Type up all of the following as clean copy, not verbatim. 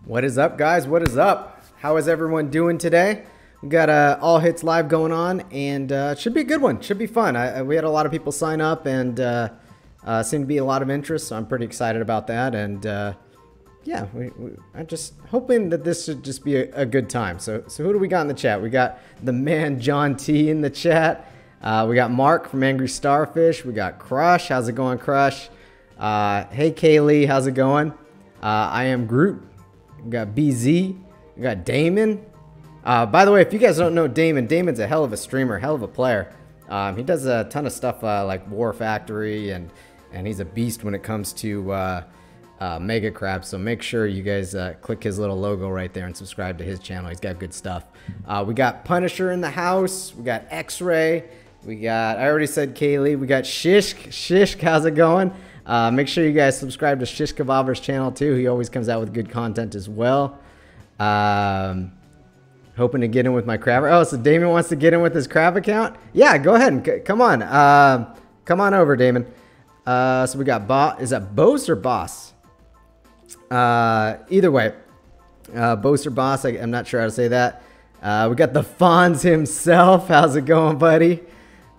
What is up, guys? What is up? How is everyone doing today? We got All Hits Live going on, and it should be a good one. Should be fun. We had a lot of people sign up, and seemed to be a lot of interest, so I'm pretty excited about that. And yeah, I'm just hoping that this should just be a good time. So who do we got in the chat? We got the man John T in the chat. We got Mark from Angry Starfish. We got Crush. How's it going, Crush? Hey, Kaylee. How's it going? I am Groot. We got BZ. We got Damon. By the way, if you guys don't know Damon, Damon's a hell of a streamer, hell of a player. He does a ton of stuff like War Factory, and he's a beast when it comes to Mega Crab. So make sure you guys click his little logo right there and subscribe to his channel. He's got good stuff. We got Punisher in the house. We got X-Ray. We got, I already said Kaylee. We got Shishk. Shishk, how's it going? Make sure you guys subscribe to Shish Kebabber's channel too. He always comes out with good content as well. Hoping to get in with my crab. Oh, so Damon wants to get in with his crab account? Yeah, go ahead and come on. Come on over, Damon. So we got Boss. Is that Bose or Boss? Either way, Bose or Boss. I'm not sure how to say that. We got the Fonz himself. How's it going, buddy?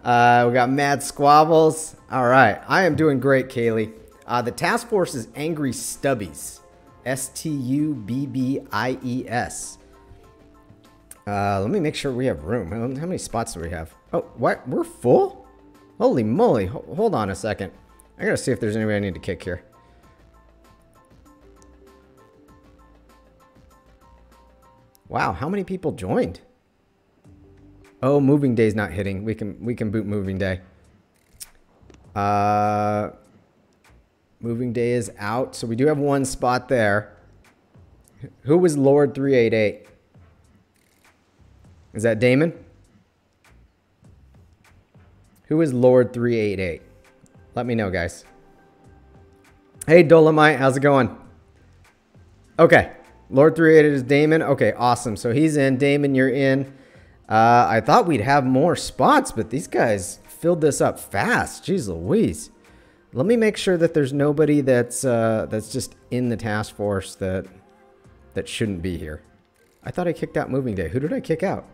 We got Mad Squabbles. All right, I am doing great, Kaylee. The task force is Angry Stubbies. S-T-U-B-B-I-E-S. Let me make sure we have room. How many spots do we have? Oh, what? We're full? Holy moly. Hold on a second. I gotta see if there's anybody I need to kick here. Wow, how many people joined? Oh, moving day's not hitting. We can boot moving day. Moving day is out, so we do have one spot there. Who was Lord 388? Is that Damon? Who is Lord 388? Let me know, guys. Hey, Dolomite, how's it going? Okay, Lord 388 is Damon. Okay, awesome. So he's in. Damon, you're in. I thought we'd have more spots, but these guys filled this up fast. Jeez Louise. Let me make sure that there's nobody that's just in the task force that shouldn't be here. I thought I kicked out moving day. Who did I kick out?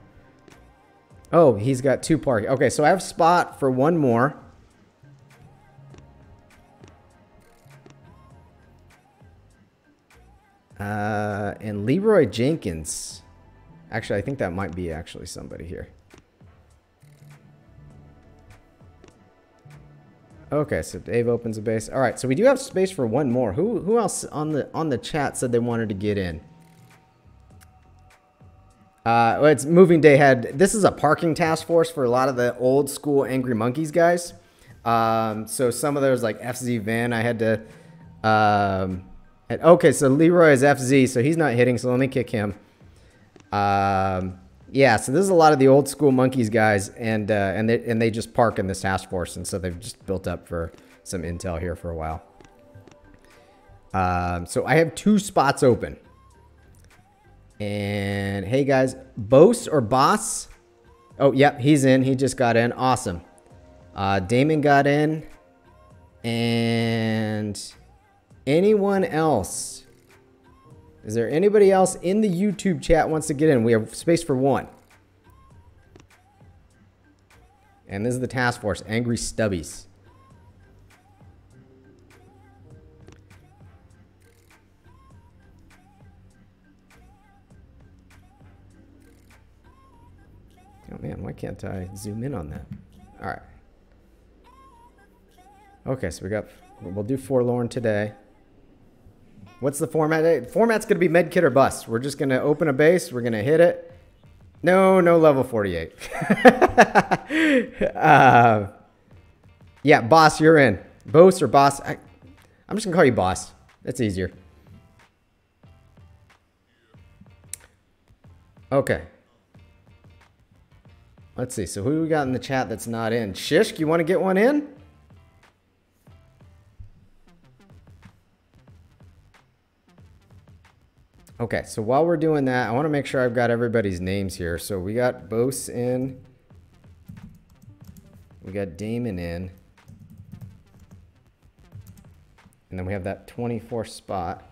Oh, he's got 2 parking. Okay, so I have spot for one more. And Leroy Jenkins. Actually, I think that might be actually somebody here. Okay, so Dave opens a base. All right, so we do have space for one more. Who else on the chat said they wanted to get in? Well, it's moving day had. This is a parking task force for a lot of the old school Angry Monkeys guys. So some of those like FZ Van, I had to. Okay, so Leroy is FZ, so he's not hitting. So let me kick him. Yeah, so this is a lot of the old school Monkeys guys, and they just park in this task force, and so they've just built up for some intel here for a while. So I have 2 spots open. And hey guys, Bose or Boss? Oh, yep, he's in. He just got in. Awesome. Damon got in. And anyone else? Is there anybody else in the YouTube chat wants to get in? We have space for 1. And this is the task force, Angry Stubbies. Oh man, why can't I zoom in on that? All right. Okay, so we'll do Forlorn today. What's the format? Format's going to be Medkit or Bust. We're just going to open a base. We're going to hit it. No level 48. Yeah, Boss, you're in. Bose or Boss? I'm just going to call you Boss. That's easier. Okay. Let's see. So who do we got in the chat that's not in? Shishk, you want to get one in? Okay, so while we're doing that, I want to make sure I've got everybody's names here. So we got Bose in. We got Damon in. And then we have that 24 spot.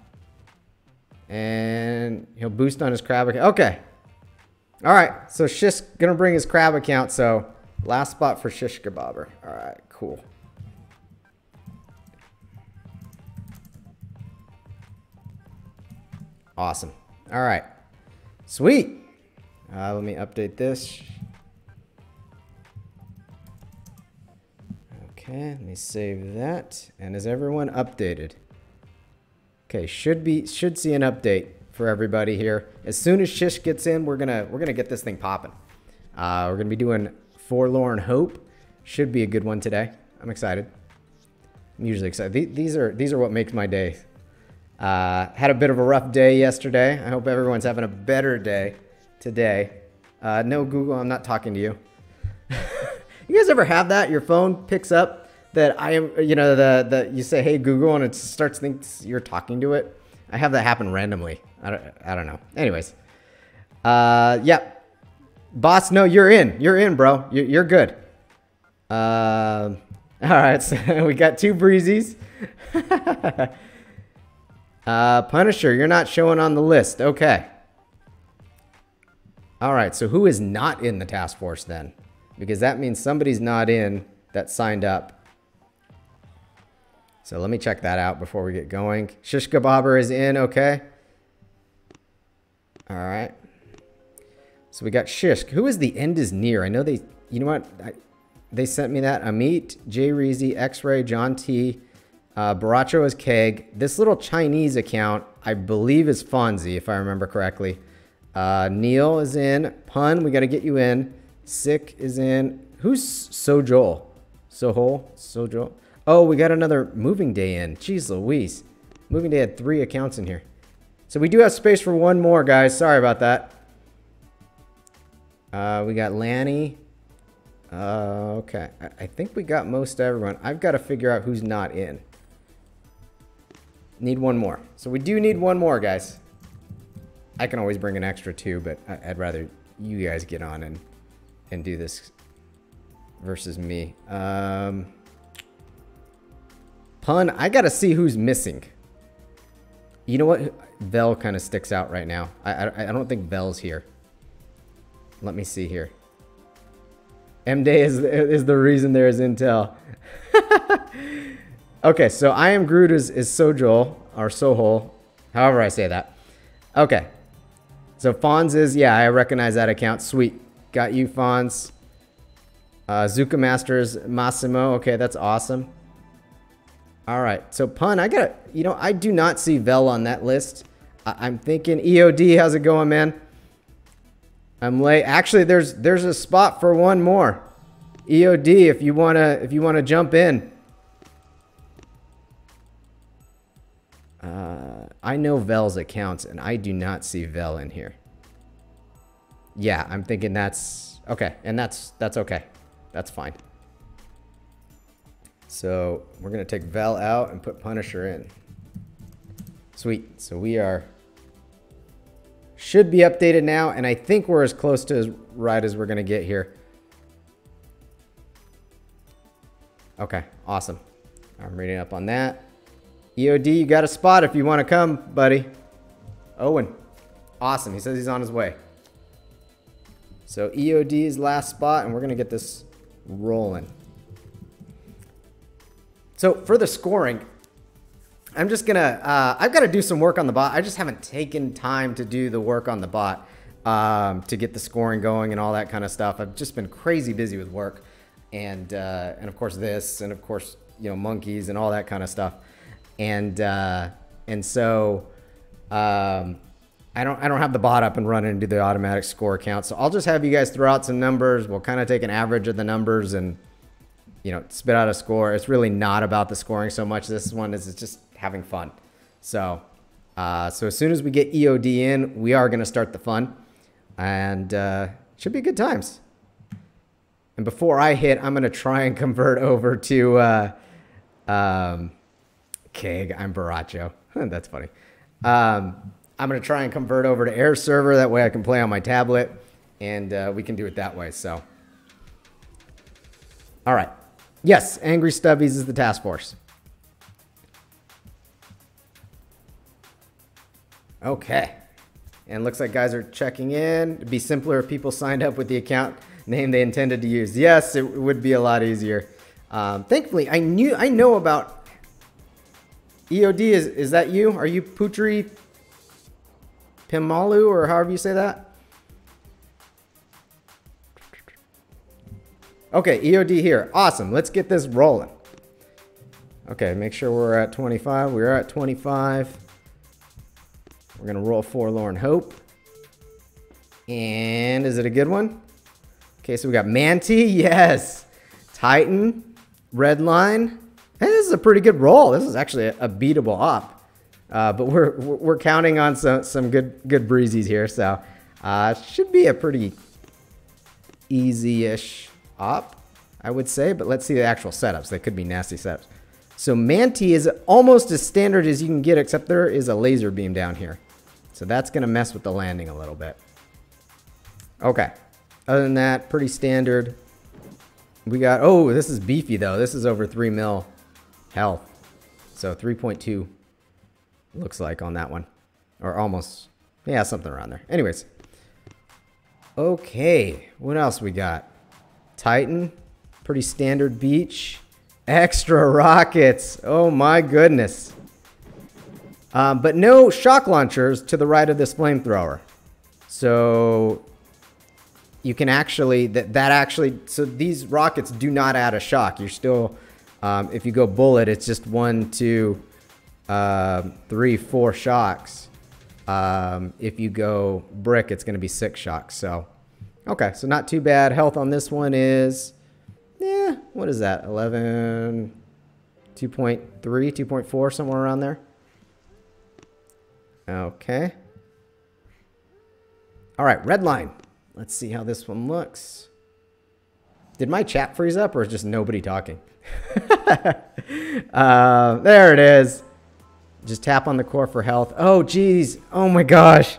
And he'll boost on his crab account. Okay. All right. So Shish gonna bring his crab account. So last spot for Shish Kebabber. All right. Cool. Awesome. All right. Sweet. Let me update this. Okay, let me save that. And is everyone updated? Okay, should see an update for everybody here. As soon as Shish gets in, we're gonna get this thing popping. We're gonna be doing Forlorn Hope. Should be a good one today. I'm excited. I'm usually excited. These are what makes my day. Had a bit of a rough day yesterday. I hope everyone's having a better day today. No, Google, I'm not talking to you. You guys ever have that? Your phone picks up that I am, you know, you say, hey, Google, and it starts thinks you're talking to it. I have that happen randomly. I don't know. Anyways. Yeah. Boss, no, you're in. You're in, bro. You're good. All right. So we got 2 breezies. Punisher, you're not showing on the list. Okay. All right. So who is not in the task force then? Because that means somebody's not in that signed up. So let me check that out before we get going. Shish Kebabber is in. Okay. All right. So we got Shish. Who is the end is near? I know they, you know what? They sent me that. Amit, J Reezy, X-Ray, John T. Baracho is Keg. This little Chinese account, I believe, is Fonzie, if I remember correctly. Neil is in. Pun, we got to get you in. Sick is in. Who's Sojol? Sojol? Oh, we got another Moving Day in. Jeez Louise. Moving Day had 3 accounts in here. So we do have space for one more, guys. Sorry about that. We got Lanny. Okay. I think we got most everyone. I've got to figure out who's not in. Need one more. So we do need one more, guys. I can always bring an extra 2, but I'd rather you guys get on and do this versus me. Pun, I got to see who's missing. You know what? Vel kind of sticks out right now. I don't think Vel's here. Let me see here. M-Day is the reason there is intel. Okay, so I Am Groot is Sojol, or Sohol, however I say that. Okay. So Fonz is, yeah, I recognize that account. Sweet. Got you, Fonz. Zuka Masters, Massimo. Okay, that's awesome. All right. So Pun, I got, you know, I do not see Vel on that list. I'm thinking EOD, how's it going, man? I'm late. Actually, there's a spot for one more. EOD, if you wanna jump in. I know Vel's accounts, and I do not see Vel in here. Yeah, I'm thinking that's okay, and that's okay. That's fine. So we're gonna take Vel out and put Punisher in. Sweet. So we should be updated now, and I think we're as close to as right as we're gonna get here. Okay, awesome. I'm reading up on that. EOD, you got a spot if you want to come, buddy. Owen. Awesome. He says he's on his way. So EOD's last spot, and we're going to get this rolling. So for the scoring, I'm just going to, I've got to do some work on the bot. I just haven't taken time to do the work on the bot to get the scoring going and all that kind of stuff. I've just been crazy busy with work and of course this, and of course, you know, monkeys and all that kind of stuff. And so I don't have the bot up and running and do the automatic score count. So I'll just have you guys throw out some numbers. We'll kind of take an average of the numbers and, you know, spit out a score. It's really not about the scoring so much. This one is just having fun. So so as soon as we get EOD in, we are going to start the fun, and should be good times. And before I hit, I'm going to try and convert over to Keg. I'm Baracho. That's funny. I'm going to try and convert over to Air Server. That way I can play on my tablet, and we can do it that way. So, all right. Yes, Angry Stubbies is the task force. Okay. And looks like guys are checking in. It'd be simpler if people signed up with the account name they intended to use. Yes, it would be a lot easier. Thankfully, I know about EOD. Is that you? Are you Putri Pimalu, or however you say that? Okay, EOD here. Awesome. Let's get this rolling. Okay, make sure we're at 25. We're at 25. We're going to roll Forlorn Hope. And is it a good one? Okay, so we got Manti. Yes. Titan. Redline. Hey, this is a pretty good roll. This is actually a beatable op. But we're counting on some good breezies here. So should be a pretty easy-ish op, I would say. But let's see the actual setups. They could be nasty setups. So Manti is almost as standard as you can get, except there is a laser beam down here. So that's going to mess with the landing a little bit. Okay. Other than that, pretty standard. We got, oh, this is beefy though. This is over 3 mil health. So 3.2 looks like on that one. Or almost, yeah, something around there. Anyways. Okay. What else we got? Titan. Pretty standard beach. Extra rockets. Oh my goodness. But no shock launchers to the right of this flamethrower. So you can actually, so these rockets do not add a shock. You're still, if you go bullet, it's just 1, 2, 3, 4 shocks. If you go brick, it's going to be 6 shocks. So, okay, so not too bad. Health on this one is, yeah, what is that? 11, 2.3, 2.4, somewhere around there. Okay. All right, red line. Let's see how this one looks. Did my chat freeze up, or is just nobody talking? There it is. Just tap on the core for health. Oh, geez. Oh, my gosh.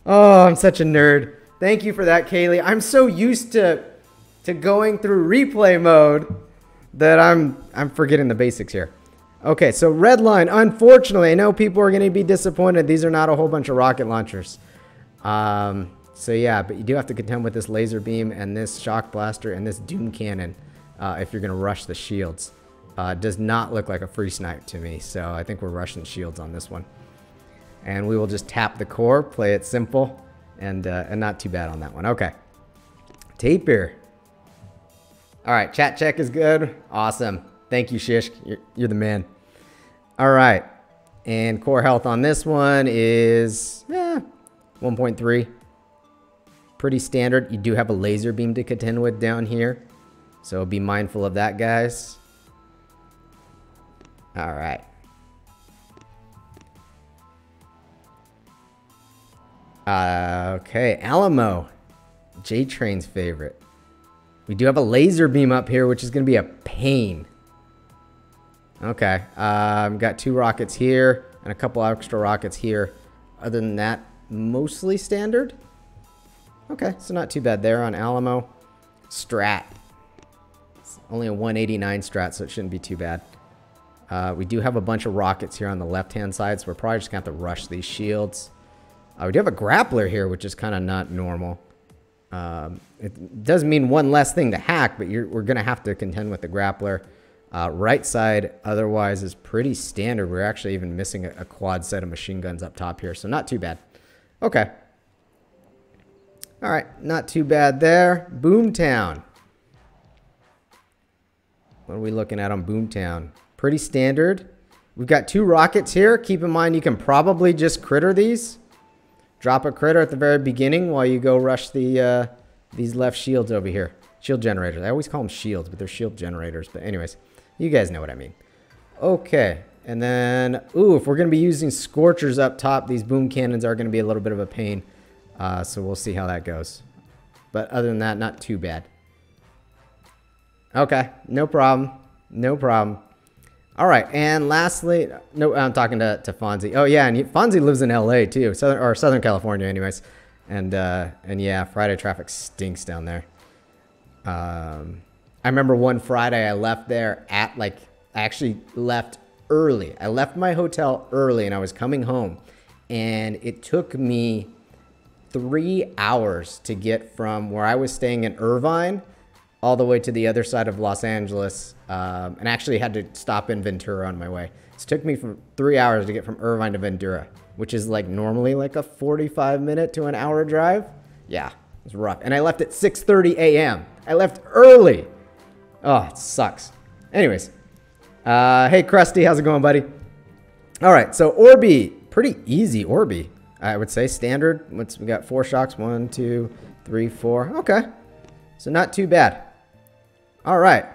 Oh, I'm such a nerd. Thank you for that, Kaylee. I'm so used to going through replay mode that I'm forgetting the basics here. Okay, so red line. Unfortunately, I know people are going to be disappointed. These are not a whole bunch of rocket launchers. So yeah, but you do have to contend with this laser beam and this shock blaster and this doom cannon if you're going to rush the shields. Does not look like a free snipe to me, so I think we're rushing shields on this one. And we will just tap the core, play it simple, and not too bad on that one. Okay. Tapir. All right, chat check is good. Awesome. Thank you, Shish. You're the man. All right. And core health on this one is 1.3. Pretty standard. You do have a laser beam to contend with down here, so be mindful of that, guys. All right. Okay, Alamo. J-Train's favorite. We do have a laser beam up here, which is going to be a pain. Okay, got 2 rockets here and a couple extra rockets here. Other than that, mostly standard. Okay, so not too bad there on Alamo. Strat. It's only a 189 strat, so it shouldn't be too bad. We do have a bunch of rockets here on the left-hand side, so we're probably just going to have to rush these shields. We do have a grappler here, which is kind of not normal. It does mean one less thing to hack, but we're going to have to contend with the grappler. Right side, otherwise, is pretty standard. We're actually even missing a quad set of machine guns up top here, so not too bad. Okay. All right, not too bad there. Boomtown. What are we looking at on Boomtown? Pretty standard. We've got 2 rockets here. Keep in mind, you can probably just critter these. Drop a critter at the very beginning while you go rush the these left shields over here. Shield generators. I always call them shields, but they're shield generators. But anyways, you guys know what I mean. Okay, and then, ooh, if we're going to be using Scorchers up top, these boom cannons are going to be a little bit of a pain. So we'll see how that goes. But other than that, not too bad. Okay, no problem. No problem. All right, and lastly, no, I'm talking to Fonzie. Oh yeah, and Fonzie lives in LA too, Southern California, anyways. And yeah, Friday traffic stinks down there. I remember one Friday I left there at I actually left early. I left my hotel early and I was coming home, and it took me 3 hours to get from where I was staying in Irvine all the way to the other side of Los Angeles, and actually had to stop in Ventura on my way. So it took me for 3 hours to get from Irvine to Ventura, which is like normally like a 45-minute to an hour drive. Yeah, it was rough. And I left at 6:30 a.m. I left early. Oh, it sucks. Anyways, hey Krusty, how's it going, buddy? All right, so Orby, pretty easy Orby, I would say. Standard. We got 4 shocks. 1, 2, 3, 4. Okay, so not too bad. All right.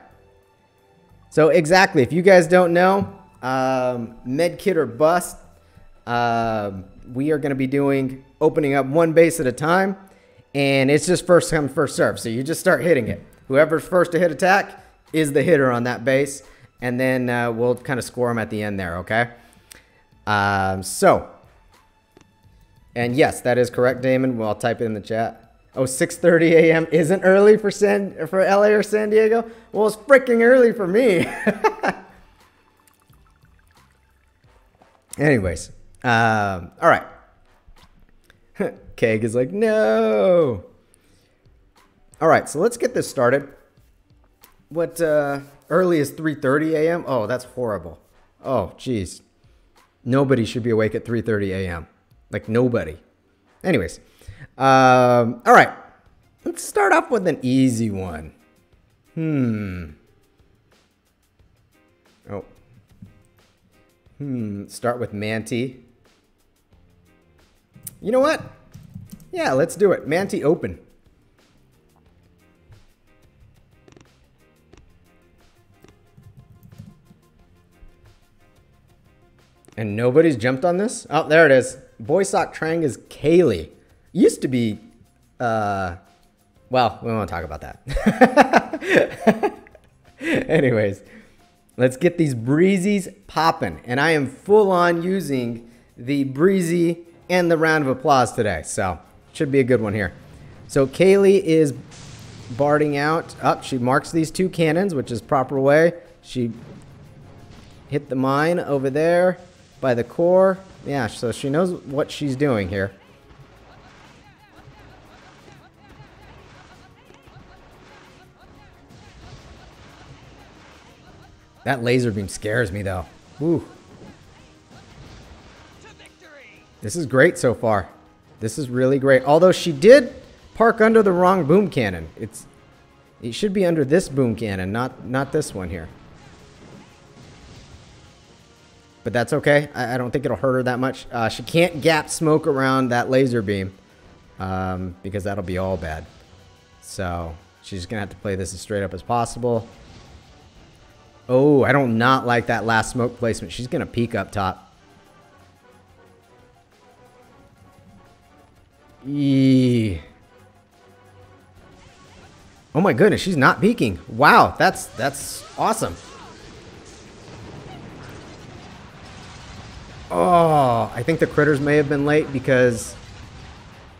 So exactly, if you guys don't know, Medkit or bust. We are going to be opening up one base at a time, and it's just first come, first serve. So you just start hitting it. Whoever's first to hit attack is the hitter on that base, and then we'll kind of score them at the end there, okay? And yes, that is correct, Damon. Well, I'll type it in the chat. Oh, 6:30 a.m. isn't early for LA or San Diego? Well, it's freaking early for me. Anyways, all right. Keg is like, no. All right, so let's get this started. What early is 3:30 a.m.? Oh, that's horrible. Oh, geez. Nobody should be awake at 3:30 a.m. Like nobody. Anyways, all right. Let's start off with an easy one. Oh. Start with Manti. You know what? Yeah, let's do it. Manti open. And nobody's jumped on this? Oh, there it is. Boy Sock Trang is Kaylee. Used to be, well, we won't talk about that. Anyways, let's get these breezies popping. And I am full on using the breezy and the round of applause today. So, should be a good one here. So, Kaylee is barding out. Up, she marks these 2 cannons, which is proper way. She hit the mine over there by the core. Yeah, so she knows what she's doing here. That laser beam scares me though. Ooh. This is great so far. This is really great. Although she did park under the wrong boom cannon. It should be under this boom cannon, not this one here. But that's okay. I don't think it'll hurt her that much. She can't gap smoke around that laser beam because that'll be all bad. So she's going to have to play this as straight up as possible. Oh, I don't not like that last smoke placement. She's going to peek up top. Eee. Oh my goodness, she's not peeking. Wow, that's awesome. Oh, I think the critters may have been late because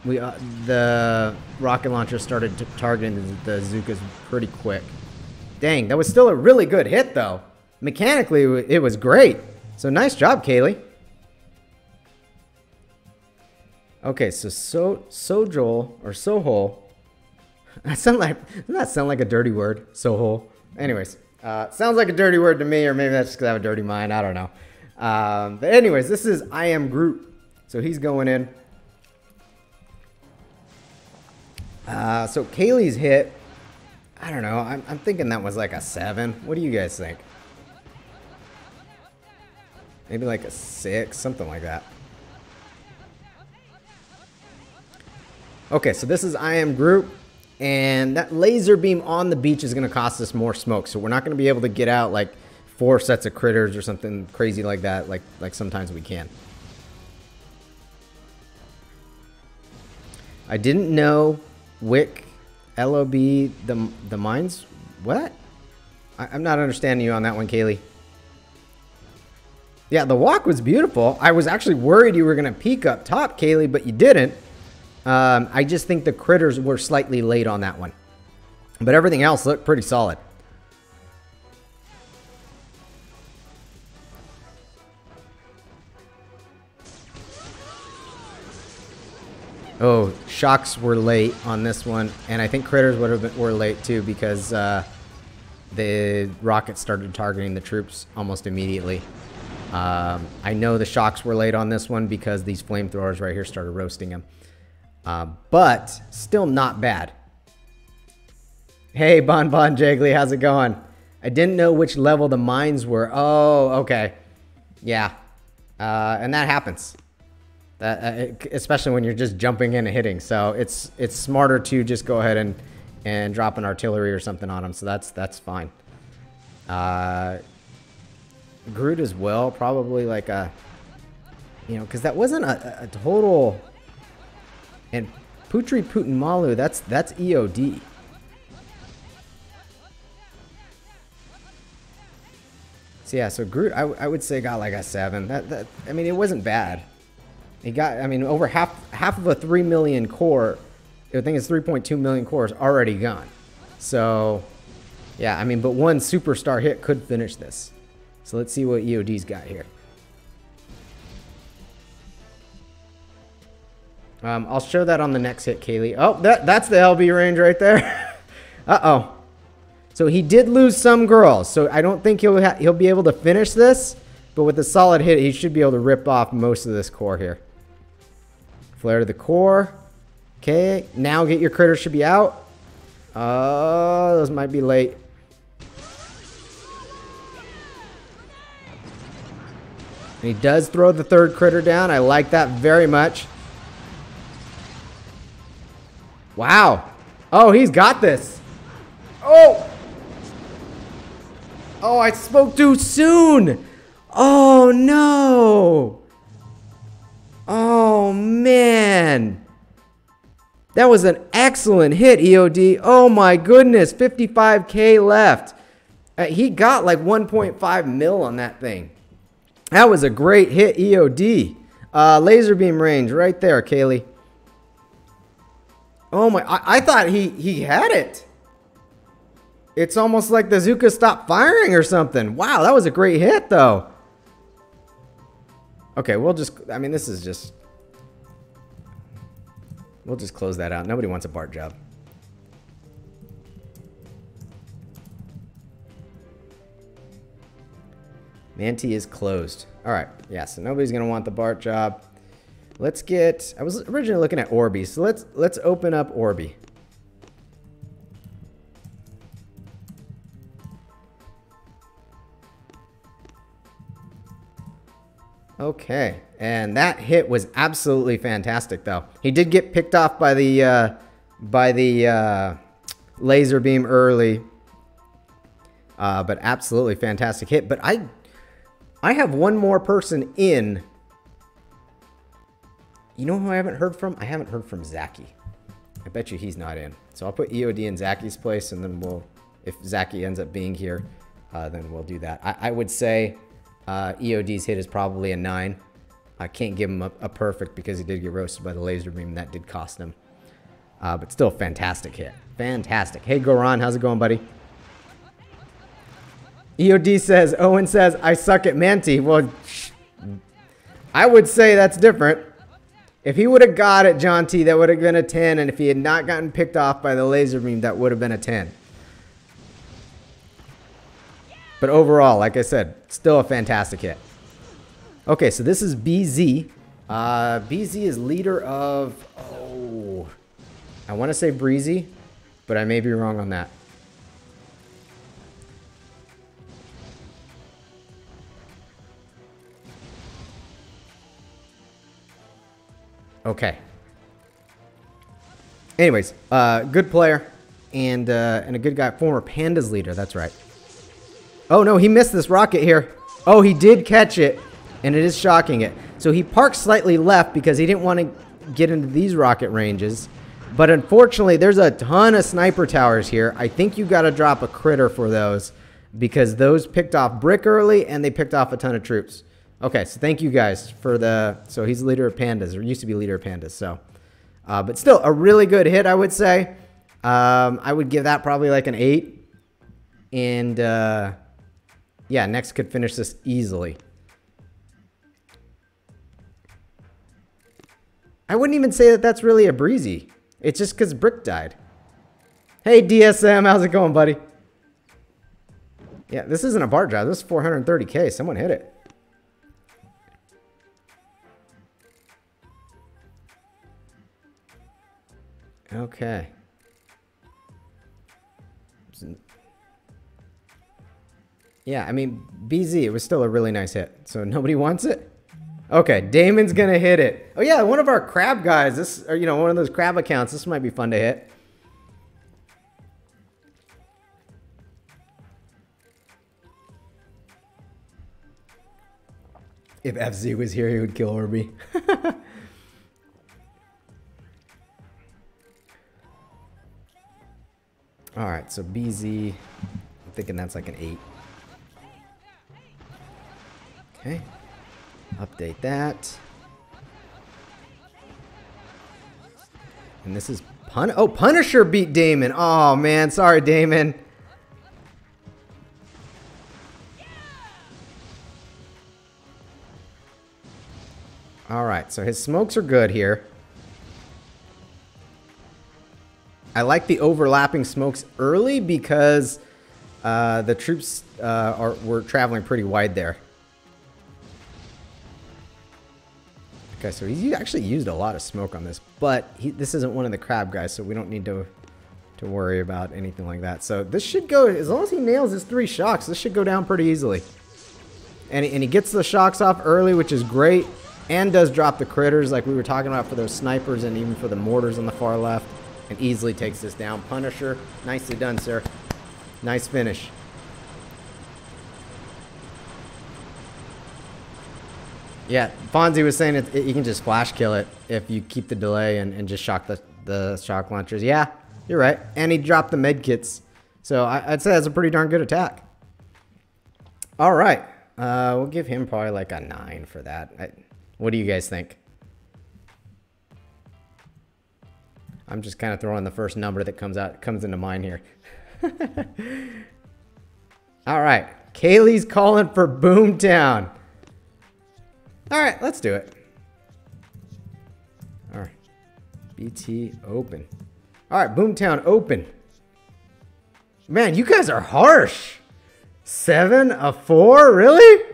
the rocket launcher started targeting the Zookas pretty quick. Dang, that was still a really good hit though. Mechanically, it was great. So nice job, Kaylee. Okay, so Sojol or Sohol. Doesn't that sound like a dirty word? Sohol. Anyways, sounds like a dirty word to me, or maybe that's just because I have a dirty mind. I don't know. But anyways, this is I Am Groot. So he's going in. So Kaylee's hit. I don't know. I'm thinking that was like a 7. What do you guys think? Maybe like a 6, something like that. Okay, so this is I Am Groot. And that laser beam on the beach is going to cost us more smoke. So we're not going to be able to get out like 4 sets of critters or something crazy like that, like sometimes we can. I didn't know Wick, LOB, the mines. What? I'm not understanding you on that one, Kaylee. Yeah, the walk was beautiful. I was actually worried you were going to peek up top, Kaylee, but you didn't. I just think the critters were slightly late on that one. But everything else looked pretty solid. Oh, shocks were late on this one, and I think critters were late too because the rockets started targeting the troops almost immediately. I know the shocks were late on this one because these flamethrowers right here started roasting him. But still not bad. Hey, Bon Jiggly, how's it going? I didn't know which level the mines were. Oh, okay. Yeah. And that happens. Especially when you're just jumping in and hitting. So it's smarter to just go ahead and drop an artillery or something on them. So that's fine. Groot as well, probably like a, because that wasn't a total. And Putri Putin that's EOD. So yeah, so Groot, I would say got like a 7. I mean, it wasn't bad. He got, I mean, over half of a 3 million core. I think it's 3.2 million cores already gone. So yeah, I mean, but one superstar hit could finish this. So let's see what EOD's got here. I'll show that on the next hit, Kaylee. Oh, that's the LB range right there. Uh-oh. So he did lose some girls, so I don't think he'll be able to finish this. But with a solid hit, he should be able to rip off most of this core here. Flare to the core. Okay, now get your critters should be out. Oh, those might be late. And he does throw the third critter down. I like that very much. Wow. Oh, he's got this. Oh. Oh, I spoke too soon. Oh, no. Oh, man. That was an excellent hit, EOD. Oh, my goodness. 55K left. He got like 1.5 mil on that thing. That was a great hit, EOD. Laser beam range right there, Kaylee. Oh, my. I thought he had it. It's almost like the Zuka stopped firing or something. Wow, that was a great hit, though. Okay, we'll just... I mean, this is just... We'll just close that out. Nobody wants a BART job. Manti is closed. All right. Yeah, so nobody's going to want the BART job. Let's get... I was originally looking at Orbi, so let's open up Orbi. Okay, and that hit was absolutely fantastic, though. He did get picked off by the laser beam early, but absolutely fantastic hit. But I have one more person in. You know who I haven't heard from? I haven't heard from Zaki. I bet you he's not in. So I'll put EOD in Zaki's place, and then we'll, if Zaki ends up being here, then we'll do that. I would say EOD's hit is probably a 9. I can't give him a perfect because he did get roasted by the laser beam. That did cost him. But still, fantastic hit. Fantastic. Hey, Goran, how's it going, buddy? EOD says, Owen says, I suck at Manti. Well, I would say that's different. If he would have got it, John T, that would have been a 10. And if he had not gotten picked off by the laser beam, that would have been a 10. But overall, like I said, still a fantastic hit. Okay, so this is BZ. BZ is leader of... Oh, I want to say Breezy, but I may be wrong on that. Okay. Anyways, good player and a good guy. Former Pandas leader, that's right. Oh, no, he missed this rocket here. Oh, he did catch it, and it is shocking it. So he parked slightly left because he didn't want to get into these rocket ranges. But unfortunately, there's a ton of sniper towers here. I think you got to drop a critter for those because those picked off Brick early, and they picked off a ton of troops. Okay, so thank you guys for the... So he's leader of Pandas, or used to be leader of Pandas. So, but still, a really good hit, I would say. I would give that probably like an 8. And... yeah, next could finish this easily. I wouldn't even say that that's really a breezy. It's just because Brick died. Hey, DSM, how's it going, buddy? Yeah, this isn't a bar drive. This is 430K. Someone hit it. Okay. Yeah, I mean, BZ, it was still a really nice hit. So nobody wants it? Okay, Damon's going to hit it. Oh, yeah, one of our crab guys. This, or, you know, one of those crab accounts. This might be fun to hit. If FZ was here, he would kill Orby. All right, so BZ, I'm thinking that's like an 8. Okay, update that. And this is Punisher beat Damon. Oh man, sorry Damon. All right, so his smokes are good here. I like the overlapping smokes early because the troops were traveling pretty wide there. Okay, so he's actually used a lot of smoke on this, but this isn't one of the crab guys, so we don't need to worry about anything like that. So this should go, as long as he nails his 3 shocks, this should go down pretty easily. And he gets the shocks off early, which is great, and does drop the critters like we were talking about for those snipers and even for the mortars on the far left, and easily takes this down. Punisher, nicely done, sir. Nice finish. Yeah, Fonzie was saying you can just flash kill it if you keep the delay and just shock the shock launchers. Yeah, you're right. And he dropped the medkits. So I'd say that's a pretty darn good attack. All right. We'll give him probably like a 9 for that. What do you guys think? I'm just kind of throwing the first number that comes into mind here. All right. Kaylee's calling for Boomtown. All right, let's do it. All right, BT open. All right, Boomtown open. Man, you guys are harsh. 7 of 4, really?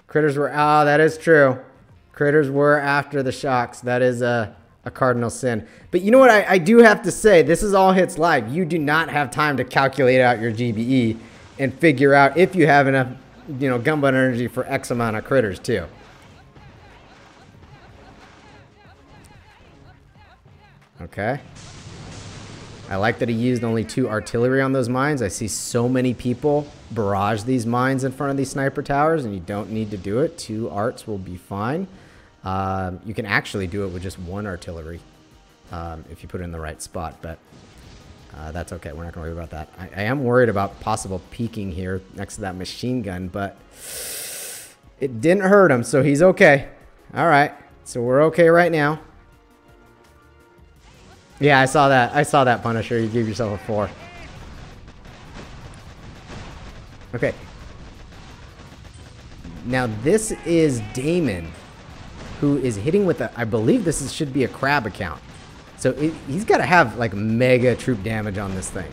Critters were, that is true. Critters were after the shocks. That is a cardinal sin. But you know what I do have to say? This is all hits live. You do not have time to calculate out your GBE and figure out if you have enough, you know, gunboat energy for X amount of critters too. Okay. I like that he used only 2 artillery on those mines. I see so many people barrage these mines in front of these sniper towers, and you don't need to do it. 2 arts will be fine. You can actually do it with just 1 artillery if you put it in the right spot, but that's okay. We're not going to worry about that. I am worried about possible peeking here next to that machine gun, but it didn't hurt him, so he's okay. All right, so we're okay right now. Yeah, I saw that. I saw that, Punisher. You gave yourself a 4. Okay. Now this is Damon, who is hitting with I believe this should be a crab account. So he's got to have like mega troop damage on this thing.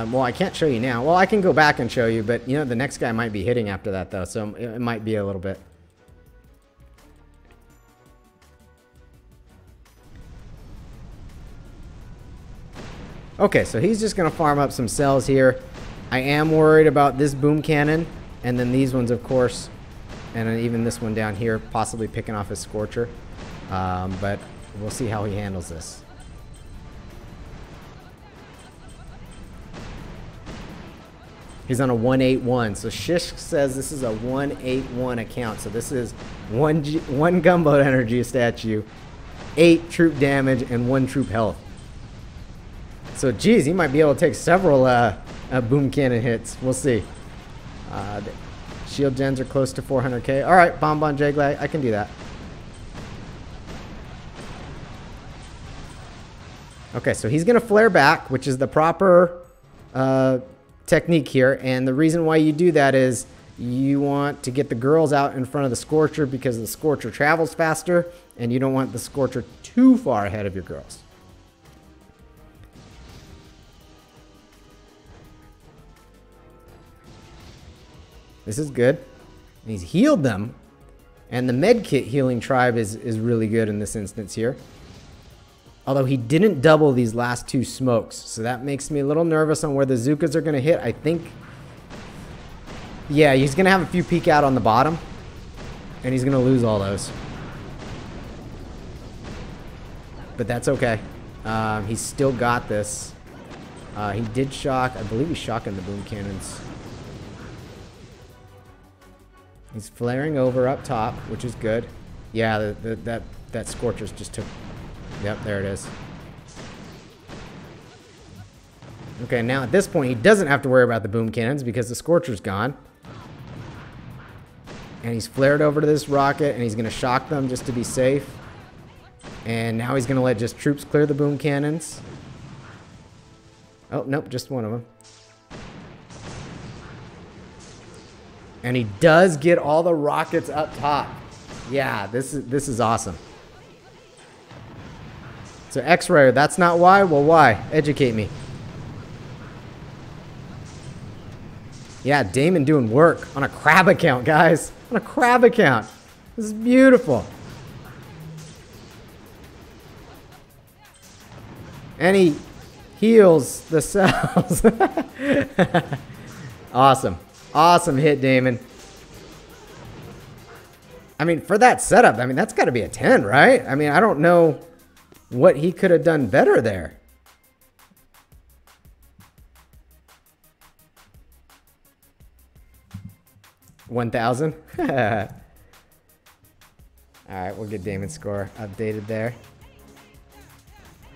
Well, I can't show you now. Well, I can go back and show you, but you know, the next guy might be hitting after that though, so it might be a little bit. Okay, so he's just going to farm up some cells here. I am worried about this boom cannon, and then these ones, of course, and then even this one down here, possibly picking off his Scorcher. But we'll see how he handles this. He's on a 181, so Shish says this is a 181 account. So this is one gunboat energy statue, 8 troop damage, and 1 troop health. So, geez, he might be able to take several boom cannon hits. We'll see. Shield gens are close to 400k. All right, Bonbon Jaglag, I can do that. Okay, so he's going to flare back, which is the proper technique here. And the reason why you do that is you want to get the girls out in front of the Scorcher because the Scorcher travels faster, and you don't want the Scorcher too far ahead of your girls. This is good. And he's healed them. And the Medkit healing tribe is really good in this instance here. Although he didn't double these last 2 smokes. So that makes me a little nervous on where the Zookas are going to hit. I think... yeah, he's going to have a few peek out on the bottom. And he's going to lose all those. But that's okay. He's still got this. He did shock. I believe he's shocking the boom cannons. He's flaring over up top, which is good. Yeah, that Scorcher's just took... yep, there it is. Okay, now at this point, he doesn't have to worry about the boom cannons because the Scorcher's gone. And he's flared over to this rocket, and he's going to shock them just to be safe. And now he's going to let just troops clear the boom cannons. Oh, nope, just one of them. And he does get all the rockets up top. Yeah, this is awesome. So X-Ray, that's not why? Well, why? Educate me. Yeah, Damon doing work on a crab account, guys. On a crab account. This is beautiful. And he heals the cells. Awesome. Awesome hit, Damon. I mean, for that setup, I mean, that's got to be a 10, right? I mean, I don't know what he could have done better there. $1,000. All right, we'll get Damon's score updated there.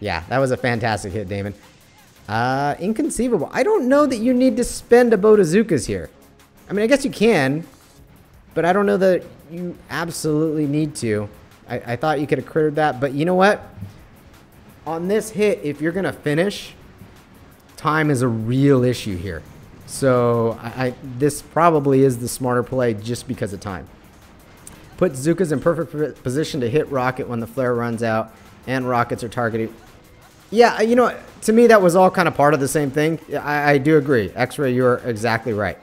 Yeah, that was a fantastic hit, Damon. Inconceivable. I don't know that you need to spend a boat of Zookas here. I mean, I guess you can, but I don't know that you absolutely need to. I thought you could have crittered that, but you know what? On this hit, if you're going to finish, time is a real issue here. So this probably is the smarter play just because of time. Put Zookas in perfect position to hit rocket when the flare runs out and rockets are targeted. Yeah, you know, to me that was all kind of part of the same thing. I do agree. X-Ray, you're exactly right.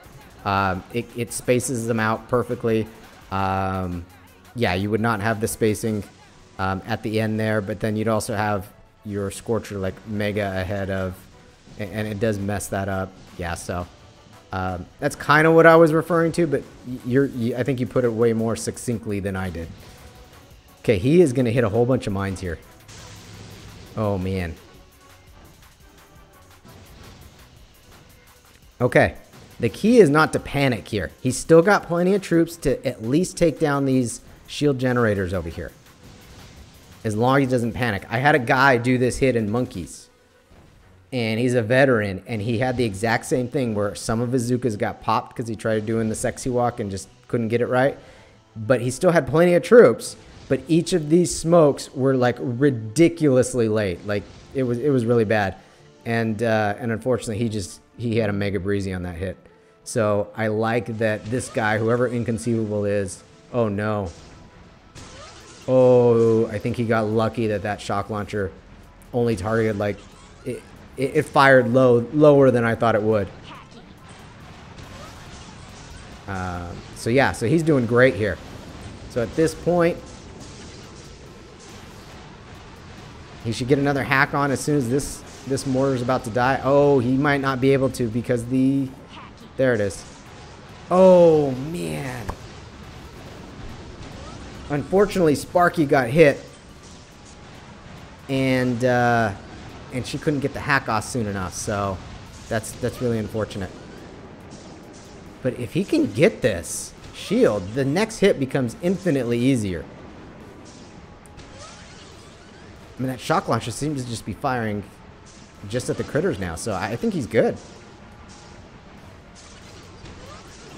It spaces them out perfectly. Yeah, you would not have the spacing at the end there, but then you'd also have your Scorcher like mega ahead of, and it does mess that up. Yeah, so that's kind of what I was referring to, but I think you put it way more succinctly than I did. Okay, he is going to hit a whole bunch of mines here. Oh, man. Okay. The key is not to panic here. He's still got plenty of troops to at least take down these shield generators over here. As long as he doesn't panic. I had a guy do this hit in Monkeys. And he's a veteran. And he had the exact same thing where some of his Zookas got popped because he tried doing the sexy walk and just couldn't get it right. But he still had plenty of troops. But each of these smokes were like ridiculously late. Like it was really bad. And unfortunately he had a mega breezy on that hit. So I like that this guy, whoever Inconceivable is, oh no. Oh, I think he got lucky that shock launcher only targeted like, it fired lower than I thought it would. So yeah, so he's doing great here. So at this point, he should get another hack on as soon as this mortar is about to die. Oh, he might not be able to because there it is. Oh, man. Unfortunately, Sparky got hit. And she couldn't get the hack off soon enough. So that's really unfortunate. But if he can get this shield, the next hit becomes infinitely easier. I mean, that shock launcher seems to just be firing just at the critters now, so I think he's good.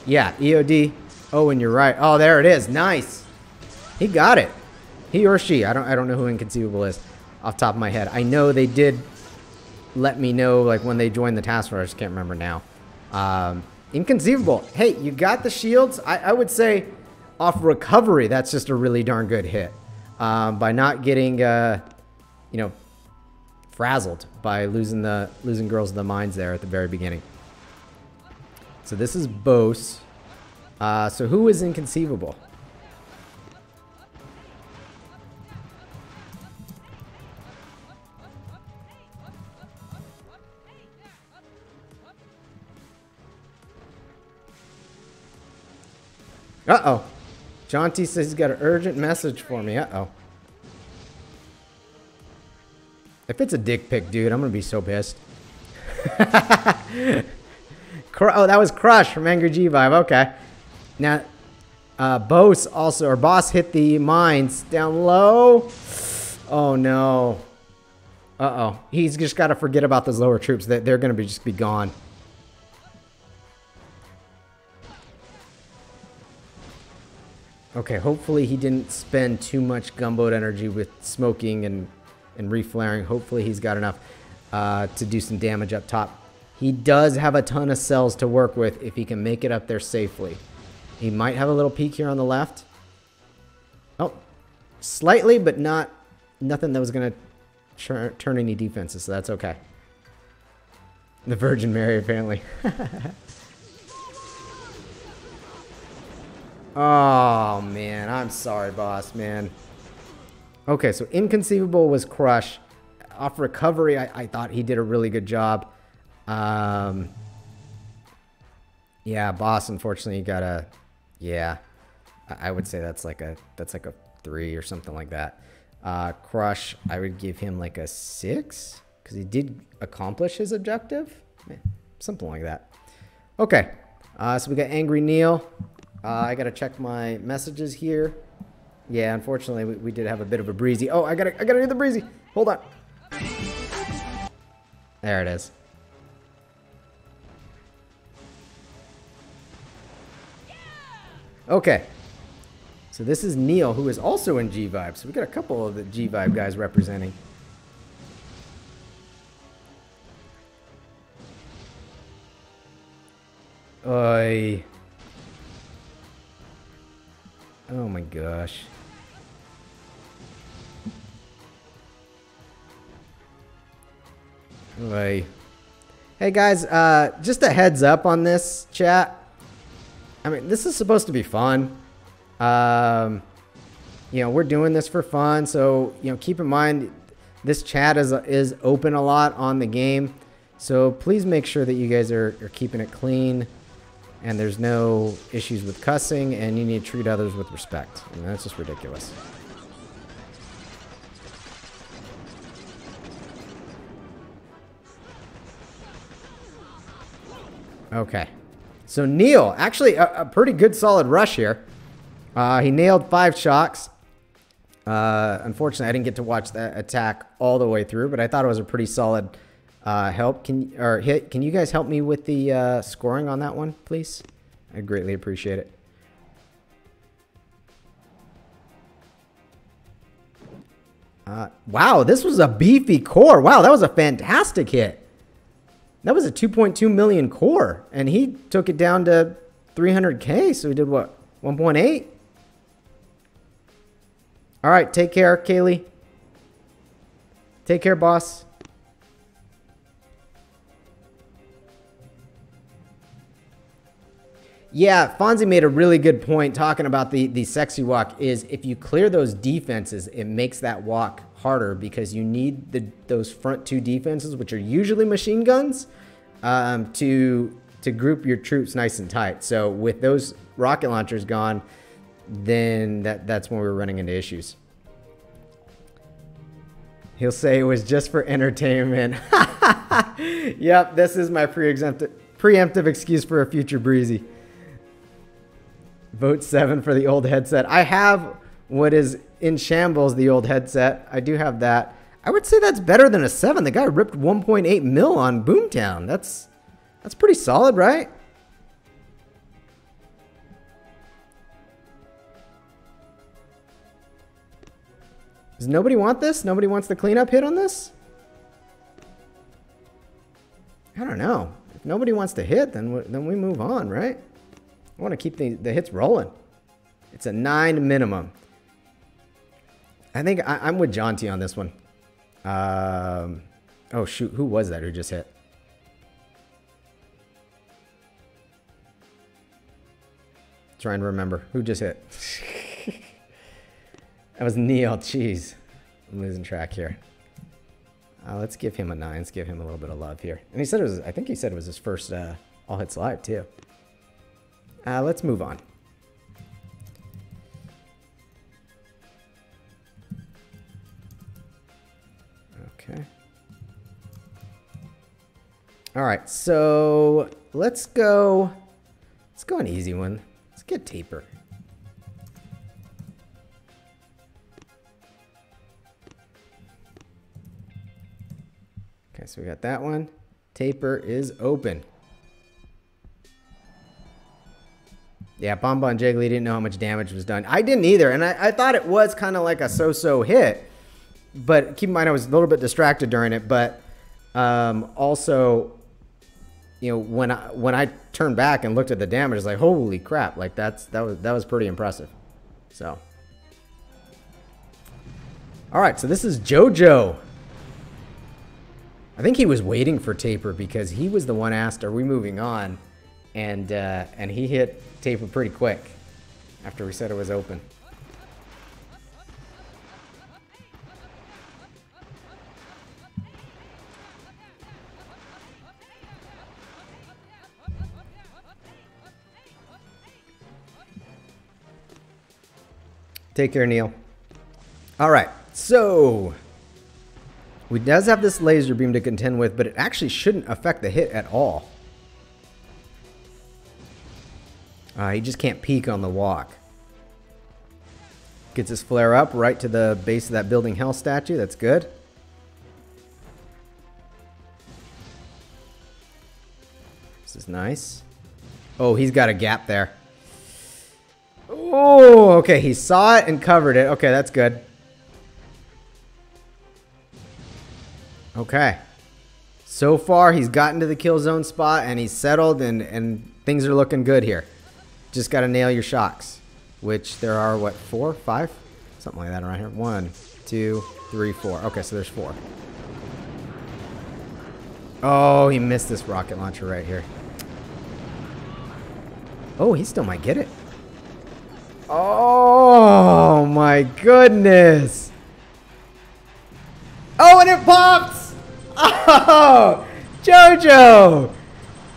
Yeah, EOD. Oh, and you're right. Oh, there it is. Nice. He got it. He or she. I don't know who Inconceivable is. off the top of my head. I know they did let me know like when they joined the task force. I just can't remember now. Inconceivable. Hey, you got the shields. I would say off recovery, that's just a really darn good hit. By not getting, you know, frazzled by losing Girls of the Mines there at the very beginning. So this is Bose. So who is inconceivable? Uh-oh. John T says he's got an urgent message for me. Uh-oh. If it's a dick pic, dude, I'm going to be so pissed. Oh, that was Crush from Angry G-Vibe. Okay. Now, Boss hit the mines down low. Oh, no. Uh-oh. He's just got to forget about those lower troops. They're going to just be gone. Okay, hopefully he didn't spend too much gunboat energy with smoking and reflaring. Hopefully he's got enough to do some damage up top. He does have a ton of cells to work with if he can make it up there safely. He might have a little peek here on the left. Oh, slightly, but nothing that was going to turn any defenses, so that's okay. The Virgin Mary, apparently. Oh, man. I'm sorry, boss, man. Okay, so Inconceivable was Crush. Off recovery, I thought he did a really good job. Yeah, boss, unfortunately, got a... Yeah, I would say that's like a 3 or something like that. Crush, I would give him like a 6 because he did accomplish his objective. Something like that. Okay, so we got Angry Neil. I gotta check my messages here. Yeah, unfortunately, we did have a bit of a breezy. Oh, I gotta do the breezy. Hold on. There it is. Okay. So this is Neil, who is also in G-Vibe. So we got a couple of the G-Vibe guys representing. Oy. Oh my gosh. Oy. Hey guys, just a heads up on this chat. I mean, this is supposed to be fun. You know, we're doing this for fun, so you know, keep in mind this chat is open a lot on the game. So please make sure that you guys are keeping it clean and there's no issues with cussing, and you need to treat others with respect. I mean, that's just ridiculous. Okay. So Neil, actually a pretty good solid rush here. He nailed 5 shocks. Unfortunately, I didn't get to watch that attack all the way through, but I thought it was a pretty solid help. Can you guys help me with the scoring on that one, please? I'd greatly appreciate it. Wow, this was a beefy core. Wow, that was a fantastic hit. That was a 2.2 million core, and he took it down to 300K, so he did what, 1.8? All right, take care, Kaylee. Take care, boss. Yeah, Fonzie made a really good point talking about the sexy walk is if you clear those defenses, it makes that walk harder because you need those front 2 defenses, which are usually machine guns, to group your troops nice and tight. So with those rocket launchers gone, then that's when we're running into issues. He'll say it was just for entertainment. Yep, this is my preemptive excuse for a future breezy. Vote 7 for the old headset. I have what is in shambles, the old headset. I do have that. I would say that's better than a 7. The guy ripped 1.8 mil on Boomtown. That's pretty solid, right? Does nobody want this? Nobody wants the cleanup hit on this? I don't know. If nobody wants to hit, then we move on, right? I want to keep the hits rolling. It's a 9 minimum. I think I'm with John T on this one. Oh, shoot. Who was that who just hit? Trying to remember. Who just hit? That was Neil. Jeez. I'm losing track here. Let's give him a 9. Let's give him a little bit of love here. And he said it was, I think he said it was his first All Hits Live, too. Let's move on. Okay. All right, so let's go an easy one. Let's get Taper. Okay, so we got that one. Taper is open. Yeah, Bomba and Jiggly didn't know how much damage was done. I didn't either, and I thought it was kind of like a so-so hit. But keep in mind, I was a little bit distracted during it. But also, you know, when I turned back and looked at the damage, I was like, holy crap! Like that was pretty impressive. So, all right, so this is JoJo. I think he was waiting for Taper because he was the one asked, "Are we moving on?" And he hit Taper pretty quick after we said it was open. Take care, Neil. All right, so we does have this laser beam to contend with, but it actually shouldn't affect the hit at all. He just can't peek on the walk. Gets his flare up right to the base of that building hell statue. That's good. This is nice. Oh, he's got a gap there. Oh, okay. He saw it and covered it. Okay, that's good. Okay. So far, he's gotten to the kill zone spot and he's settled and things are looking good here. Just got to nail your shocks, which there are, what, 4, 5? Something like that around here. 1, 2, 3, 4. Okay, so there's 4. Oh, he missed this rocket launcher right here. Oh, he still might get it. Oh, my goodness. Oh, and it pops. Oh, JoJo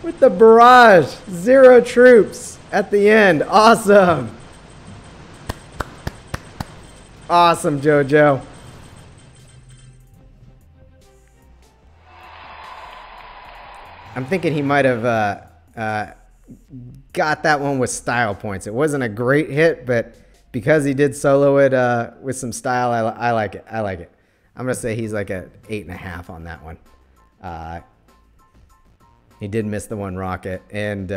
with the barrage. 0 troops at the end. Awesome. Awesome, JoJo. I'm thinking he might have got that one with style points. It wasn't a great hit, but because he did solo it with some style, I like it. I like it. I'm going to say he's like a 8.5 on that one. He did miss the one rocket, and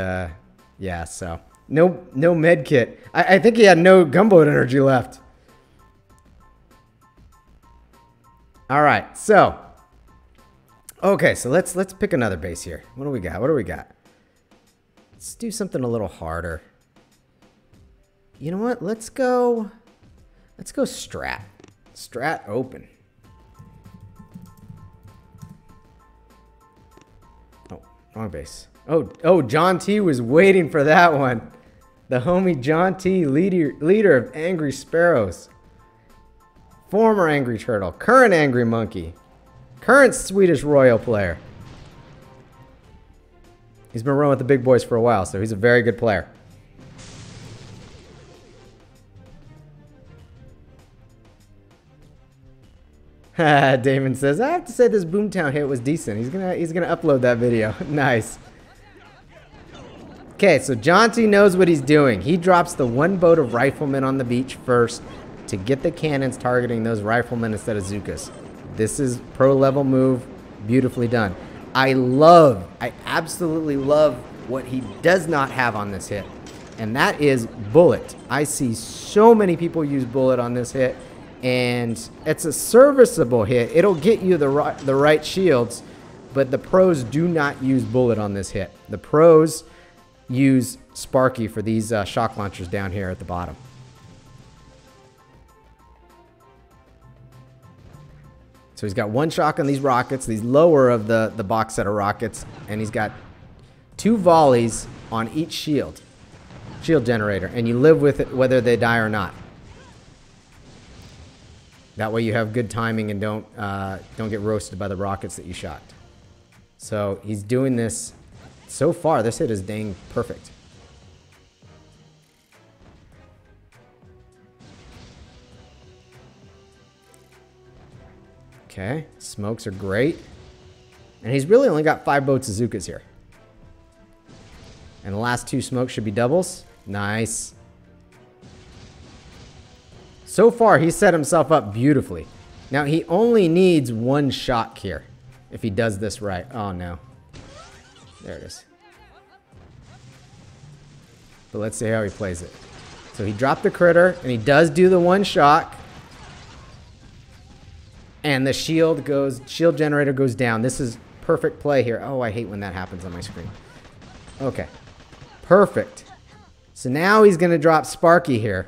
yeah, so no medkit. I think he had no gunboat energy left. All right, so okay, so let's pick another base here. What do we got? What do we got? Let's do something a little harder. You know what? Let's go strat. Strat open. Oh, wrong base. Oh, John T was waiting for that one. The homie John T, leader of Angry Sparrows. Former Angry Turtle, current Angry Monkey, current Swedish Royal player. He's been running with the big boys for a while, so he's a very good player. Damon says, I have to say this Boomtown hit was decent. He's gonna upload that video. Nice. Okay, so John T knows what he's doing. He drops the one boat of riflemen on the beach first to get the cannons targeting those riflemen instead of Zukas. This is pro level move, beautifully done. I absolutely love what he does not have on this hit, and that is bullet. I see so many people use bullet on this hit, And it's a serviceable hit. It'll get you the right shields, but the pros do not use bullet on this hit. The pros use Sparky for these shock launchers down here at the bottom. So he's got one shock on these rockets, these lower of the box set of rockets, and he's got 2 volleys on each shield generator, and you live with it whether they die or not. That way you have good timing and don't get roasted by the rockets that you shot. So he's doing this. So far, this hit is dang perfect. Okay, smokes are great. And he's really only got 5 boat bazookas here. And the last 2 smokes should be doubles. Nice. So far, he set himself up beautifully. Now, he only needs 1 shock here if he does this right. Oh, no. There it is. But let's see how he plays it. So he dropped the critter, and he does do the 1 shock. And the shield generator goes down. This is perfect play here. Oh, I hate when that happens on my screen. Okay. Perfect. So now he's going to drop Sparky here.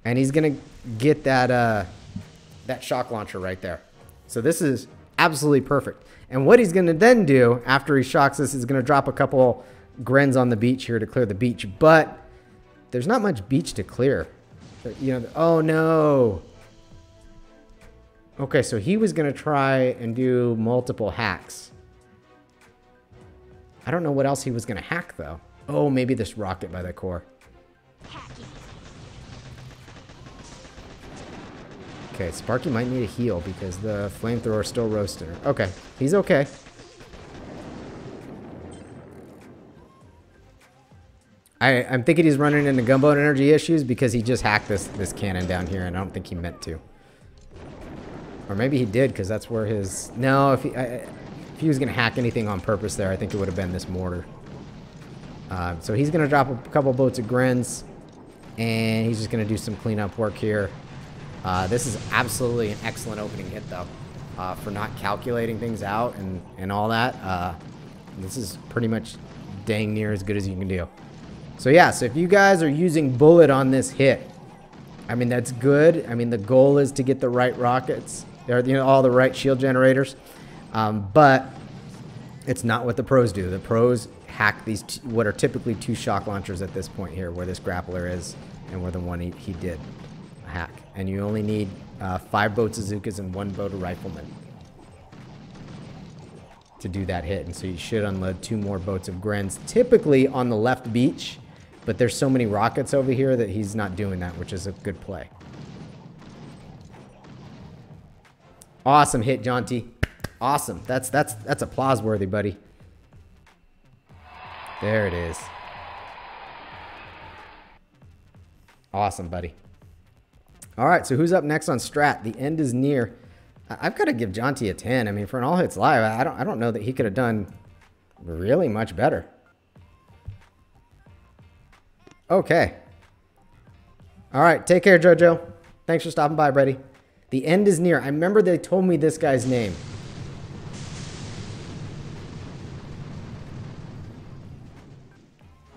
And he's going to get that shock launcher right there. So this is absolutely perfect. And what he's going to then do after he shocks this is going to drop a couple grins on the beach here to clear the beach. But there's not much beach to clear. You know, oh no. Okay, so he was going to try and do multiple hacks. I don't know what else he was going to hack, though. Oh, maybe this rocket by the core. Okay, Sparky might need a heal because the flamethrower is still roasting her. Okay, he's okay. I'm thinking he's running into gunboat energy issues because he just hacked this cannon down here, and I don't think he meant to. Or maybe he did, because that's where his... No, if he was going to hack anything on purpose there, I think it would have been this mortar. So he's going to drop a couple boats of grins, and he's just going to do some cleanup work here. This is absolutely an excellent opening hit, though, for not calculating things out and all that. This is pretty much dang near as good as you can do. So yeah, so if you guys are using bullet on this hit, I mean, that's good. I mean, the goal is to get the right rockets. They're, you know, all the right shield generators. But it's not what the pros do. The pros hack these, what are typically 2 shock launchers at this point here, where this grappler is and where the one he did hack. And you only need 5 boat bazookas and 1 boat of riflemen to do that hit. And so you should unload 2 more boats of grins, typically on the left beach. But there's so many rockets over here that he's not doing that, which is a good play. Awesome hit, Jaunty. Awesome. That's applause worthy, buddy. There it is. Awesome, buddy. All right, so who's up next on strat? The end is near. I've got to give Jaunty a 10. I mean, for an all hits live, I don't know that he could have done really much better. Okay. All right, take care, JoJo. Thanks for stopping by, buddy. The end is near. I remember they told me this guy's name.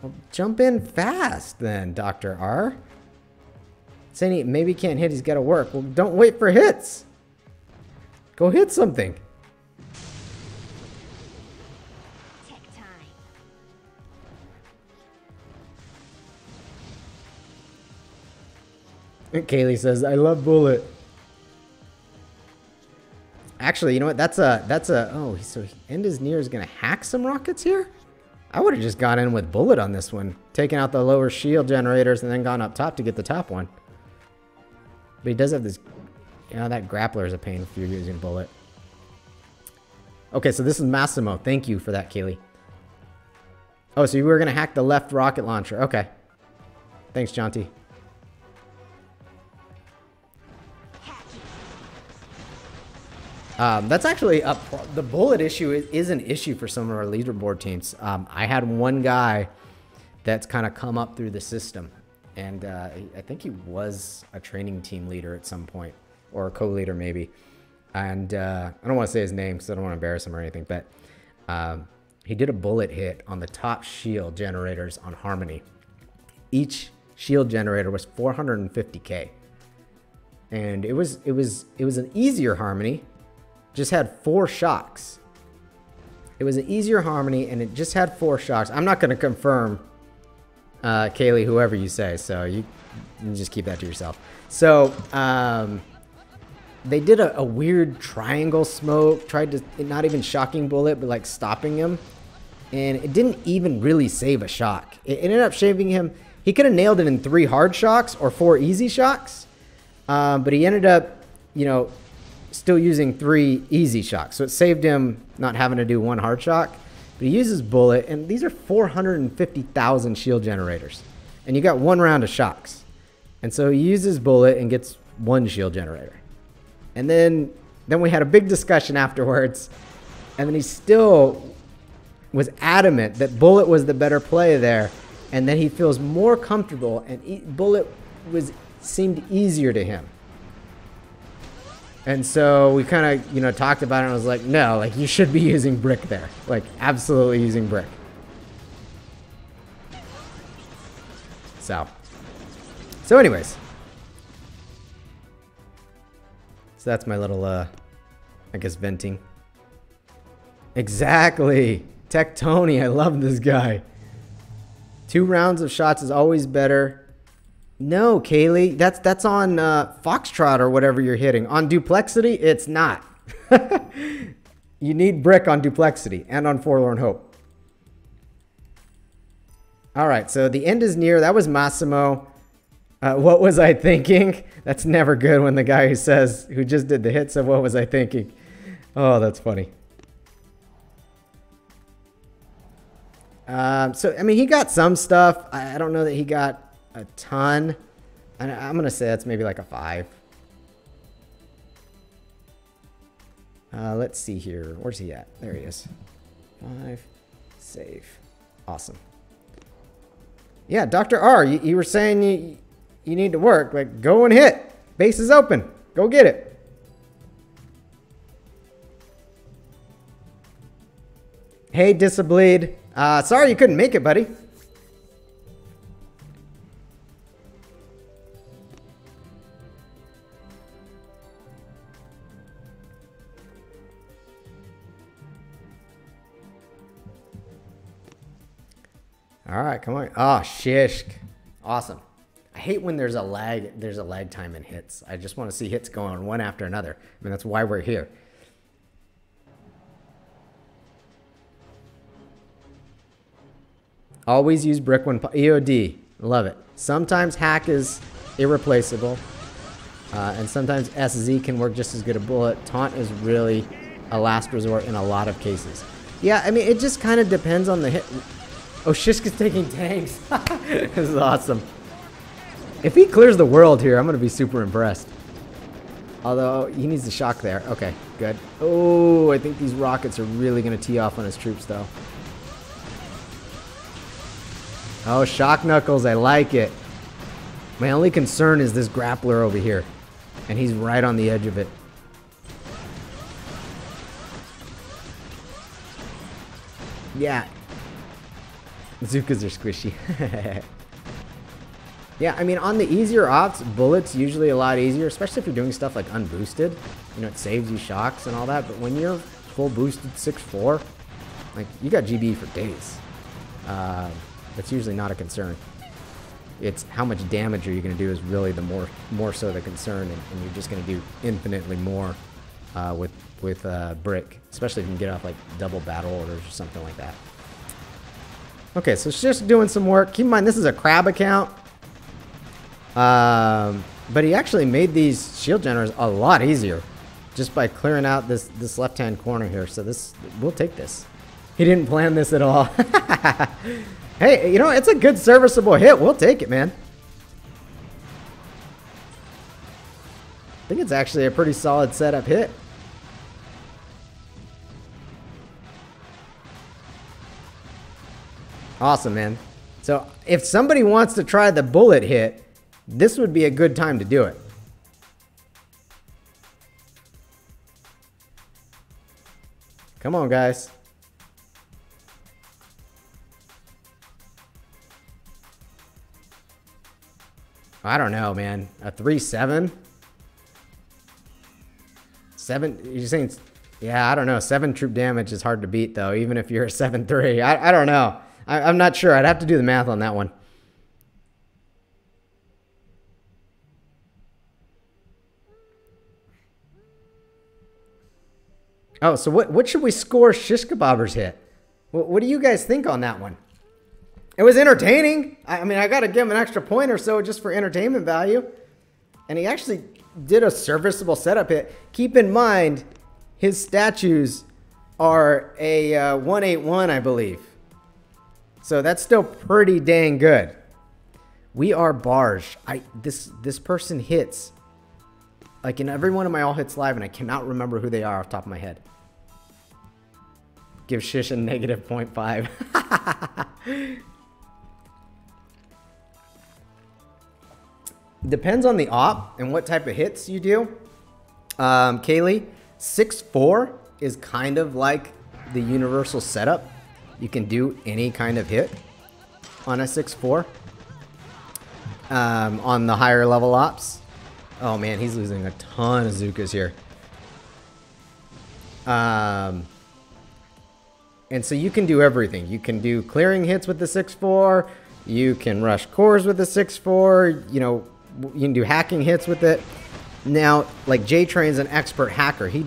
Well, jump in fast then, Dr. R. Saying he maybe can't hit, he's got to work. Well, don't wait for hits. Go hit something. Kaylee says, I love bullet. Actually, you know what? That's a, oh, so End is Near is going to hack some rockets here? I would have just gone in with bullet on this one. Taken out the lower shield generators and then gone up top to get the top one. But he does have this, you know, that grappler is a pain if you're using bullet. Okay, so this is Massimo. Thank you for that, Kaylee. Oh, so you were going to hack the left rocket launcher. Okay. Thanks, Jaunty. That's actually the bullet issue is an issue for some of our leaderboard teams. I had one guy that's kind of come up through the system, and I think he was a training team leader at some point. or a co-leader maybe. And I don't want to say his name because I don't want to embarrass him or anything, but he did a bullet hit on the top shield generators on Harmony. Each shield generator was 450k, and it was an easier Harmony, just had 4 shocks. It was an easier Harmony, and it just had 4 shocks. I'm not going to confirm, Kaylee, whoever you say, so you can just keep that to yourself. So they did a weird triangle smoke, tried to, not even shocking bullet, but like stopping him, and it didn't even really save a shock. It ended up shaving him. He could have nailed it in 3 hard shocks or 4 easy shocks, but he ended up, you know, still using 3 easy shocks. So it saved him not having to do 1 hard shock. But he uses bullet, and these are 450,000 shield generators, and you got 1 round of shocks. And so he uses bullet and gets 1 shield generator. And then we had a big discussion afterwards, and then he still was adamant that bullet was the better play there. And then he feels more comfortable, and bullet seemed easier to him. And so we kind of, you know, talked about it, and I was like, no, like, you should be using brick there. Like, absolutely using brick. So anyways. So that's my little, I guess, venting. Exactly. Tech Tony, I love this guy. 2 rounds of shots is always better. No, Kaylee, that's on Foxtrot or whatever you're hitting. On Duplexity, it's not. You need brick on Duplexity and on Forlorn Hope. All right, so the end is near. That was Massimo. What was I thinking? That's never good when the guy who just did the hit said, what was I thinking? Oh, that's funny. So, I mean, he got some stuff. I don't know that he got a ton. I'm going to say that's maybe like a 5. Let's see here. Where's he at? There he is. 5. Save. Awesome. Yeah, Dr. R, you were saying you need to work. Like, go and hit. Base is open. Go get it. Hey, Disableed. Sorry you couldn't make it, buddy. All right, come on. Oh, Shishk. Awesome. I hate when there's a lag time in hits. I just want to see hits going one after another. I mean, that's why we're here. Always use brick when EOD. Love it. Sometimes hack is irreplaceable, and sometimes SZ can work just as good a bullet. Taunt is really a last resort in a lot of cases. Yeah, I mean, it just kind of depends on the hit. Oh, Shishk is taking tanks. This is awesome. If he clears the world here, I'm going to be super impressed. Although, he needs to shock there. Okay, good. Oh, I think these rockets are really going to tee off on his troops, though. Oh, shock knuckles, I like it. My only concern is this grappler over here. And he's right on the edge of it. Yeah. Bazookas are squishy. Yeah, I mean, on the easier ops, bullets usually a lot easier, especially if you're doing stuff like unboosted. You know, it saves you shocks and all that. But when you're full boosted 6-4, like, you got GB for days. That's usually not a concern. It's how much damage are you going to do is really the more so the concern, and you're just going to do infinitely more with brick, especially if you can get off like double battle orders or something like that. Okay, so it's just doing some work. Keep in mind, this is a crab account. But he actually made these shield generators a lot easier just by clearing out this left-hand corner here. So we'll take this. He didn't plan this at all. Hey, you know, it's a good serviceable hit. We'll take it, man. I think it's actually a pretty solid setup hit. Awesome, man. So if somebody wants to try the bullet hit, this would be a good time to do it. Come on, guys. I don't know, man. A 3-7? 7, you're saying, yeah, I don't know. 7 troop damage is hard to beat, though, even if you're a 7-3. I don't know. I'm not sure. I'd have to do the math on that one. Oh, so what should we score Shish Kebabers hit? What do you guys think on that one? It was entertaining. I mean, I got to give him an extra point or so just for entertainment value. And he actually did a serviceable setup hit. Keep in mind, his statues are a 181, I believe. So that's still pretty dang good. We are Barge. This person hits like in every one of my all hits live, and I cannot remember who they are off the top of my head. Give Shish a negative 0.5. Depends on the op and what type of hits you do. Kaylee, 6-4 is kind of like the universal setup. You can do any kind of hit on a 6-4 on the higher level ops. Oh man, he's losing a ton of Zukas here. And so you can do everything. You can do clearing hits with the 6-4. You can rush cores with the 6-4. You know, you can do hacking hits with it. Now, like J-Train's an expert hacker. He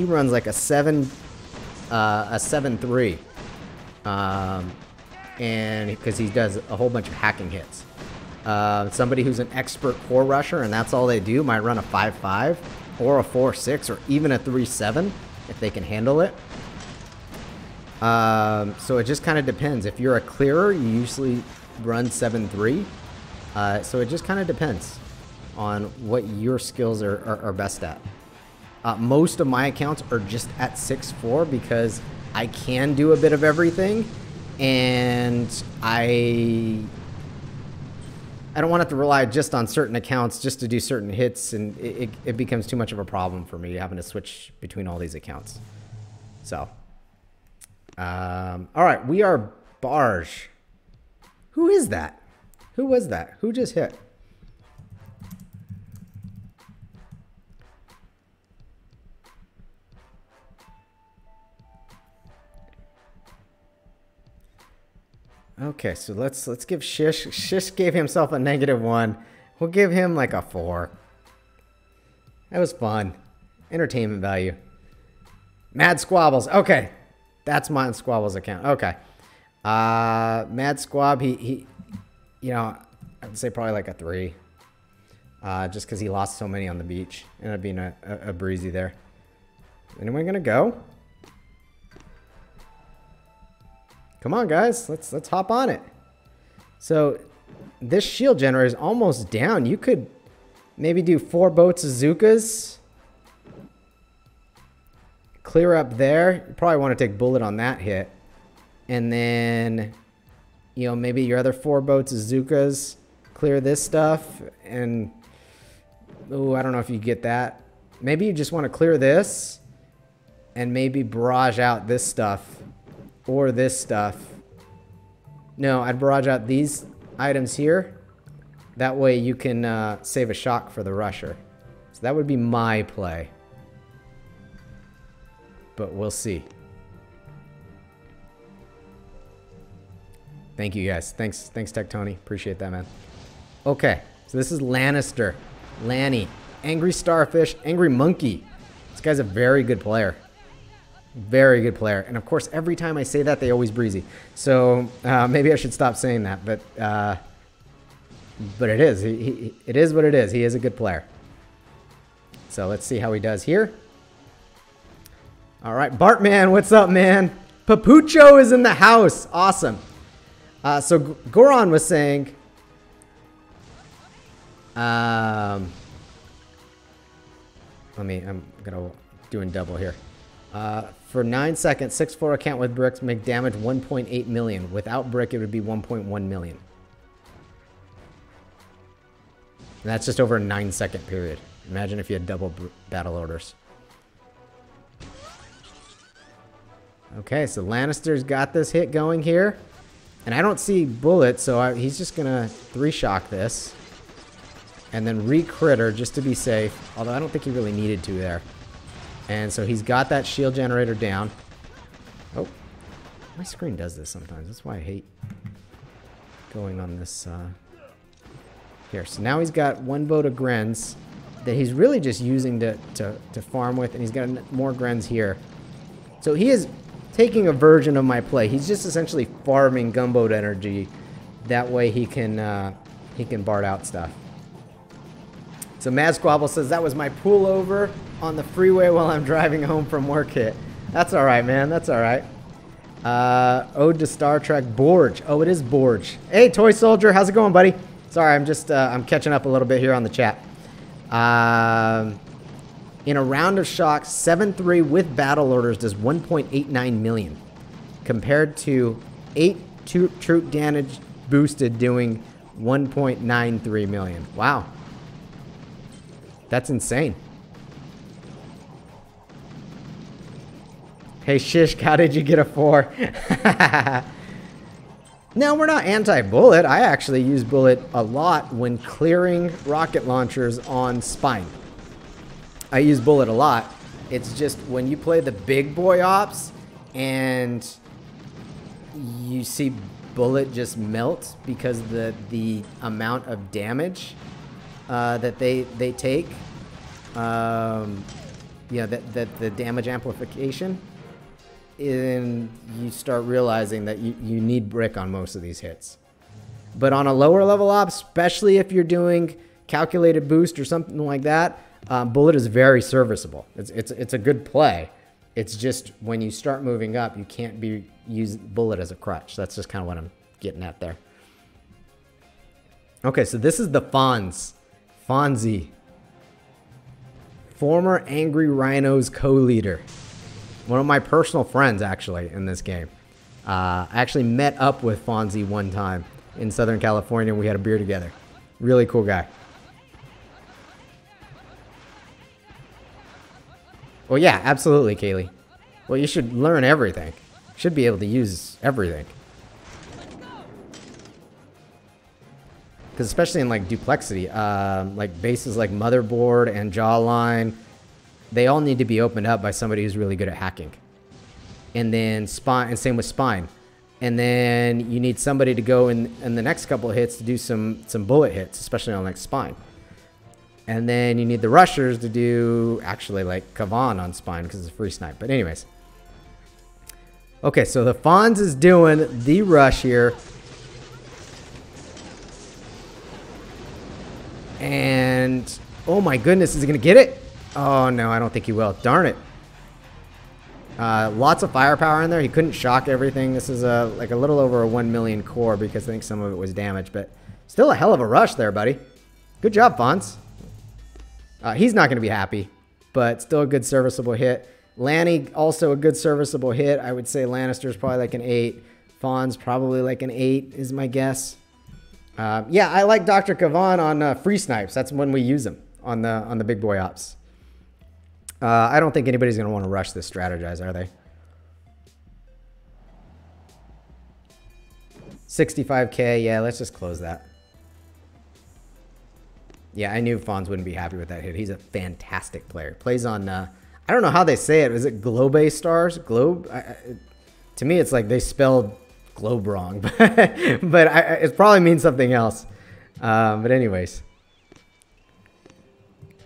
runs like a 7-3. And because he does a whole bunch of hacking hits. Somebody who's an expert core rusher and that's all they do might run a 5-5 or a 4-6 or even a 3-7 if they can handle it. So it just kind of depends. If you're a clearer, you usually run 7-3. So it just kind of depends on what your skills are best at. Most of my accounts are just at 6-4 because I can do a bit of everything, and I don't want to have to rely just on certain accounts just to do certain hits, and it becomes too much of a problem for me having to switch between all these accounts. So, all right, we are Barge. Who is that? Who was that? Who just hit? Okay, so let's give Shish. Shish gave himself a -1. We'll give him like a 4. That was fun. Entertainment value. Mad Squabbles. Okay. That's my Squabbles account. Okay. Mad Squab, he you know, I'd say probably like a 3. Just because he lost so many on the beach. Ended up being a breezy there. Anyone gonna go? Come on, guys. Let's hop on it. So this shield generator is almost down. You could maybe do 4 boats of Zukas. Clear up there. You probably want to take bullet on that hit. And then, you know, maybe your other 4 boats of Zukas. Clear this stuff. And, oh, I don't know if you get that. Maybe you just want to clear this. And maybe barrage out this stuff. Or this stuff. No, I'd barrage out these items here. That way you can save a shock for the rusher. So that would be my play. But we'll see. Thank you guys. Thanks Tectoni. Appreciate that, man. Okay, so this is Lannister. Lanny. Angry Starfish. Angry Monkey. This guy's a very good player. Very good player. And of course, every time I say that, they always breezy. So maybe I should stop saying that. But it is. It is what it is. He is a good player. So let's see how he does here. All right. Bartman, what's up, man? Papucho is in the house. Awesome. So Goron was saying... I'm going to doing double here. For 9 seconds, 6-4 account with bricks make damage 1.8 million. Without brick, it would be 1.1 million. And that's just over a 9-second period. Imagine if you had double battle orders. Okay, so Lannister's got this hit going here. And I don't see bullets, so he's just going to 3-shock this. And then re-critter just to be safe. Although I don't think he really needed to there. And so he's got that shield generator down. Oh, my screen does this sometimes. That's why I hate going on this. Here, so now he's got one boat of Grens that he's really just using to farm with. And he's got more Grens here. So he is taking a version of my play. He's just essentially farming gunboat energy. That way he can Bard out stuff. So Mad Squabble says, that was my pullover on the freeway while I'm driving home from work hit. That's all right, man. That's all right. Ode to Star Trek, Borge. Oh, it is Borge. Hey, Toy Soldier. How's it going, buddy? Sorry, I'm just, I'm catching up a little bit here on the chat. In a round of shocks, 7-3 with battle orders does 1.89 million. Compared to 8 troop damage boosted doing 1.93 million. Wow. That's insane. Hey, Shish, how did you get a 4? No, we're not anti-bullet. I actually use bullet a lot when clearing rocket launchers on Spine. I use bullet a lot. It's just when you play the big boy ops and you see bullet just melt because the amount of damage that they take, yeah, that the damage amplification, and you start realizing that you need brick on most of these hits. But on a lower level op, especially if you're doing calculated boost or something like that, bullet is very serviceable. It's a good play. It's just when you start moving up, you can't use bullet as a crutch. That's just kind of what I'm getting at there. Okay, so this is the Fonzie. Former Angry Rhinos co-leader. One of my personal friends, actually, in this game. I actually met up with Fonzie one time in Southern California, and we had a beer together. Really cool guy. Well, yeah, absolutely, Kaylee. Well, you should learn everything. Should be able to use everything. Because especially in, like, Duplexity, like, bases like Motherboard and Jawline, they all need to be opened up by somebody who's really good at hacking. And then Spine, and same with Spine. And then you need somebody to go in the next couple of hits to do some bullet hits, especially on, like, Spine. And then you need the rushers to do, actually, like, Kavan on Spine because it's a free snipe. But anyways. Okay, so the Fonz is doing the rush here. And, oh my goodness, is he going to get it? Oh, no, I don't think he will. Darn it. Lots of firepower in there. He couldn't shock everything. This is like a little over a 1 million core because I think some of it was damaged. But still a hell of a rush there, buddy. Good job, Fonz. He's not going to be happy, but still a good serviceable hit. Lanny, also a good serviceable hit. I would say Lannister's probably like an 8. Fonz probably like an 8 is my guess. Yeah, I like Dr. Kavan on free snipes. That's when we use them on the big boy ops. I don't think anybody's going to want to rush this strategize, are they? 65K, yeah, let's just close that. Yeah, I knew Fonz wouldn't be happy with that hit. He's a fantastic player. Plays on, I don't know how they say it. Is it Globe stars? Globe? To me, it's like they spelled globe wrong. But it probably means something else. But anyways.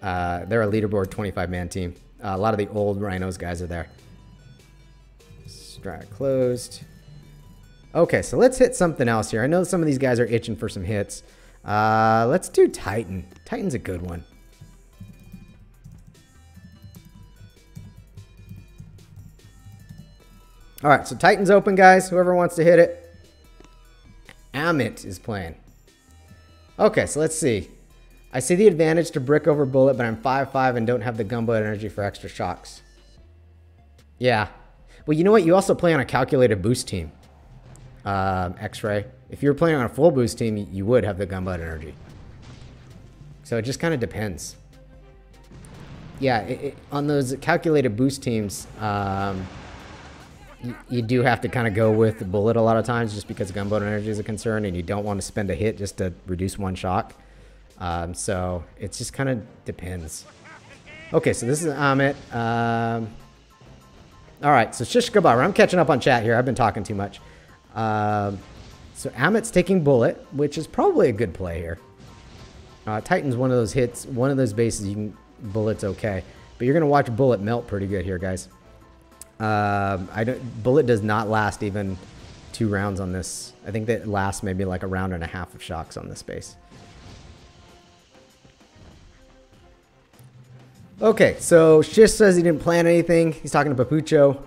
They're a leaderboard 25-man team. A lot of the old Rhinos guys are there. Strat closed. Okay, so let's hit something else here. I know some of these guys are itching for some hits. Let's do Titan. Titan's a good one. All right, so Titan's open, guys. Whoever wants to hit it. Amit is playing. Okay, so let's see. I see the advantage to brick over bullet, but I'm 5'5" and don't have the gunboat energy for extra shocks. Yeah. Well, you know what? You also play on a calculated boost team. X-Ray. If you were playing on a full boost team, you would have the gunboat energy. So it just kind of depends. Yeah, on those calculated boost teams, you do have to kind of go with the bullet a lot of times just because gunboat energy is a concern, and you don't want to spend a hit just to reduce one shock. So it just kind of depends. Okay, so this is Amit. All right, so Shish Kabar. I'm catching up on chat here. I've been talking too much. So Amit's taking bullet, which is probably a good play here. Titan's one of those hits, one of those bases you can bullet's okay, but you're gonna watch bullet melt pretty good here, guys. Bullet does not last even 2 rounds on this. I think that lasts maybe like a round and a half of shocks on this base. Okay, so Shish says he didn't plan anything. He's talking to Papucho.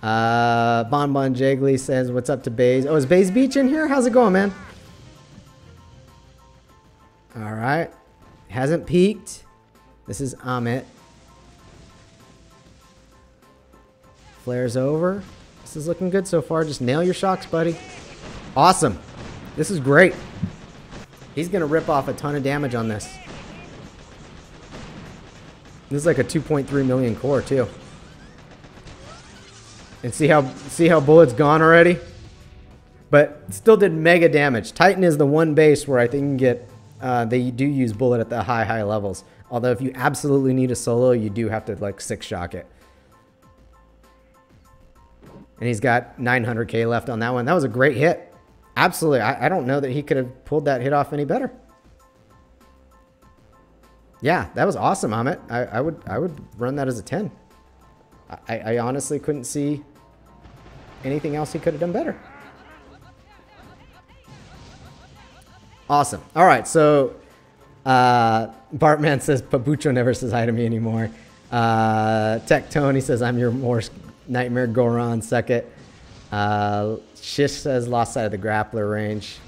Bon Bon Jiggly says, what's up to Baze? Oh, is Baze Beach in here? How's it going, man? All right. Hasn't peaked. This is Amit. Flares over. This is looking good so far. Just nail your shocks, buddy. Awesome. This is great. He's going to rip off a ton of damage on this. This is like a 2.3 million core too. And see how bullet's gone already? But still did mega damage. Titan is the one base where I think you can get, they do use bullet at the high levels. Although if you absolutely need a solo, you do have to like 6-shock it. And he's got 900k left on that one. That was a great hit. Absolutely. I don't know that he could have pulled that hit off any better. Yeah, that was awesome, Amit. I would run that as a 10. I honestly couldn't see anything else he could have done better. Awesome. All right, so Bartman says Pabucho never says hi to me anymore. Tech Tony says I'm your worst nightmare. Goron, suck it. Shish says lost side of the grappler range.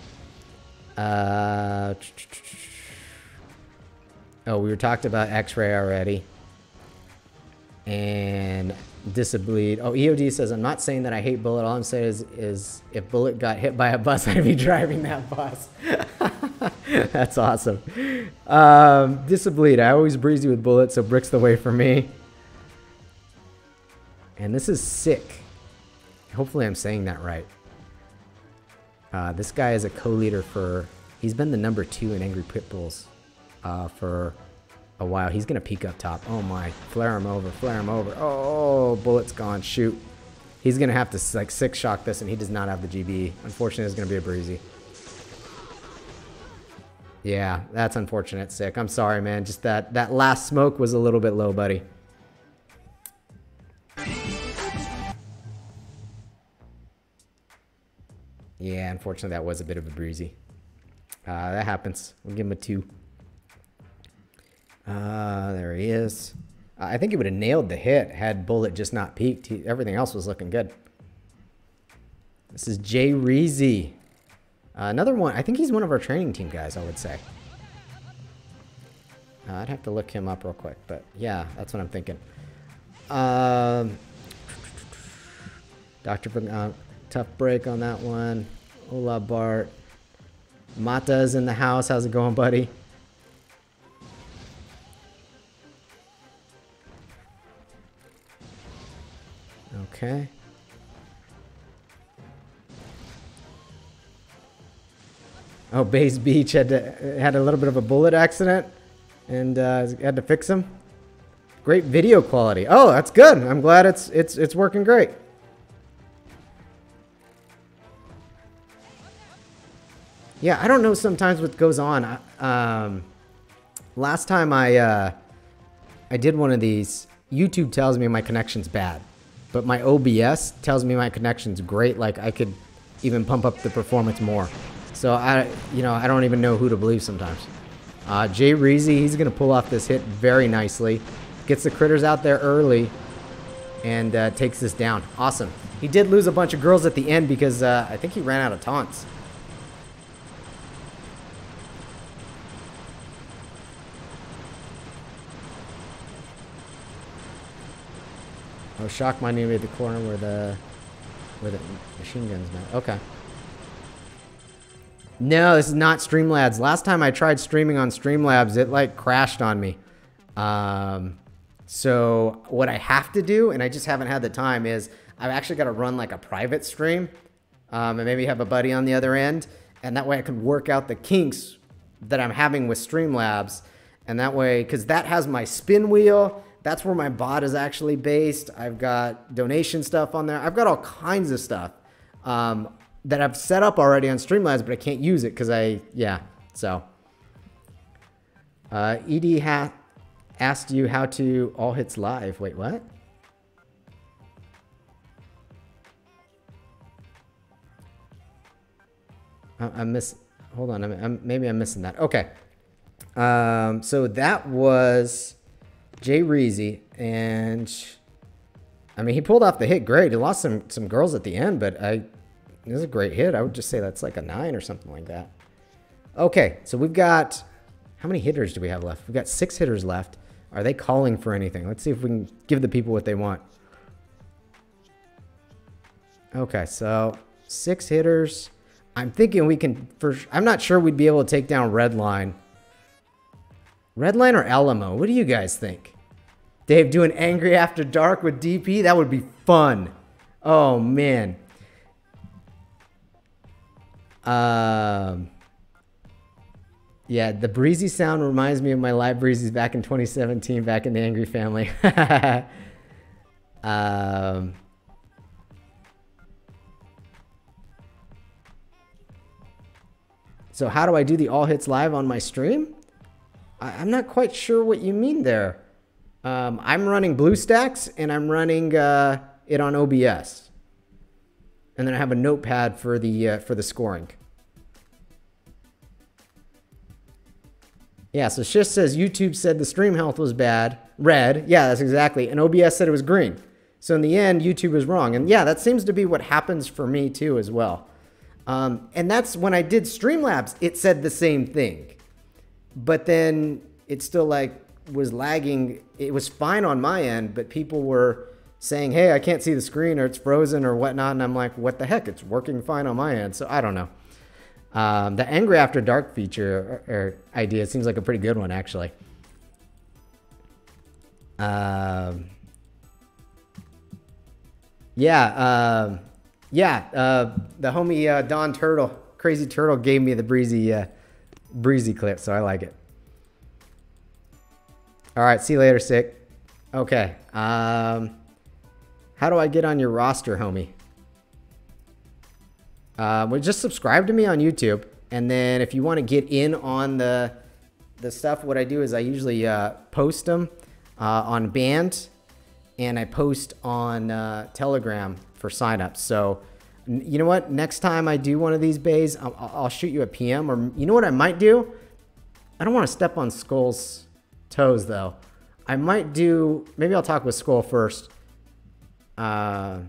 Oh, we were talked about X-ray already. And Disableed. Oh, EOD says, I'm not saying that I hate Bullet. All I'm saying is if Bullet got hit by a bus, I'd be driving that bus. That's awesome. Disableed. I always breezy with Bullet, so Brick's the way for me. And this is sick. Hopefully I'm saying that right. This guy is a co-leader for... He's been the number 2 in Angry Pitbulls for a while. He's going to peek up top. Oh my. Flare him over. Flare him over. Oh, Bullet's gone. Shoot. He's going to have to like 6-shock this, and he does not have the GB. Unfortunately, it's going to be a breezy. Yeah, that's unfortunate, Sick. I'm sorry, man. Just that last smoke was a little bit low, buddy. Yeah, unfortunately, that was a bit of a breezy. That happens. We'll give him a 2. There he is. I think he would have nailed the hit had Bullet just not peaked. Everything else was looking good. This is Jay Reezy. Another one. I think he's one of our training team guys, I would say. I'd have to look him up real quick. But yeah, that's what I'm thinking. Dr. Tough break on that one. Hola, Bart. Mata's in the house. How's it going, buddy? Okay. Oh, Bays Beach had a little bit of a bullet accident and had to fix him. Great video quality. Oh, that's good. I'm glad it's working great. Yeah, I don't know sometimes what goes on. Last time I did one of these, YouTube tells me my connection's bad, but my OBS tells me my connection's great. Like I could even pump up the performance more. So I don't even know who to believe sometimes. Jay Reezy, he's gonna pull off this hit very nicely. Gets the critters out there early and takes this down. Awesome. He did lose a bunch of girls at the end because I think he ran out of taunts. Oh, shock might be at the corner where the machine gun's not. Okay. No, this is not Streamlabs. Last time I tried streaming on Streamlabs, it like crashed on me. So what I have to do, and I just haven't had the time, is I've actually got to run like a private stream, and maybe have a buddy on the other end, and that way I can work out the kinks that I'm having with Streamlabs, and that way, because that has my spin wheel, that's where my bot is actually based. I've got donation stuff on there. I've got all kinds of stuff that I've set up already on Streamlabs, but I can't use it because so. ED asked you how to all hits live. Wait, what? Hold on, maybe I'm missing that. Okay. So that was Jay Reezy, and I mean, he pulled off the hit great. He lost some girls at the end, but it was a great hit. I would just say that's like a 9 or something like that. Okay, so we've got, how many hitters do we have left? We've got 6 hitters left. Are they calling for anything? Let's see if we can give the people what they want. Okay, so 6 hitters. I'm thinking we can, I'm not sure we'd be able to take down Redline. Redline or Alamo? What do you guys think? Dave doing Angry After Dark with DP? That would be fun. Oh, man. Yeah, the breezy sound reminds me of my live breezes back in 2017, back in the Angry Family. So how do I do the all hits live on my stream? I'm not quite sure what you mean there. I'm running BlueStacks and I'm running it on OBS, and then I have a notepad for the scoring. Yeah, so Shish says YouTube said the stream health was bad. Red. Yeah, that's exactly. And OBS said it was green. So in the end, YouTube was wrong. And yeah, that seems to be what happens for me too as well. And that's when I did Streamlabs, it said the same thing. But then it still like was lagging. It was fine on my end, but people were saying, hey, I can't see the screen, or it's frozen or whatnot. And I'm like, what the heck? It's working fine on my end. So I don't know. The Angry After Dark feature or idea seems like a pretty good one, actually. The homie Don Turtle, Crazy Turtle, gave me the breezy clip, so I like it. All right, see you later, Sick. Okay. How do I get on your roster, homie? Well, just subscribe to me on YouTube, and then if you want to get in on the stuff, what I do is I usually post them on Band, and I post on Telegram for signups. So you know what? Next time I do one of these bays, I'll shoot you a PM, or you know what I might do? I don't want to step on Skull's toes though. I might do, maybe I'll talk with Skull first. Maybe I'll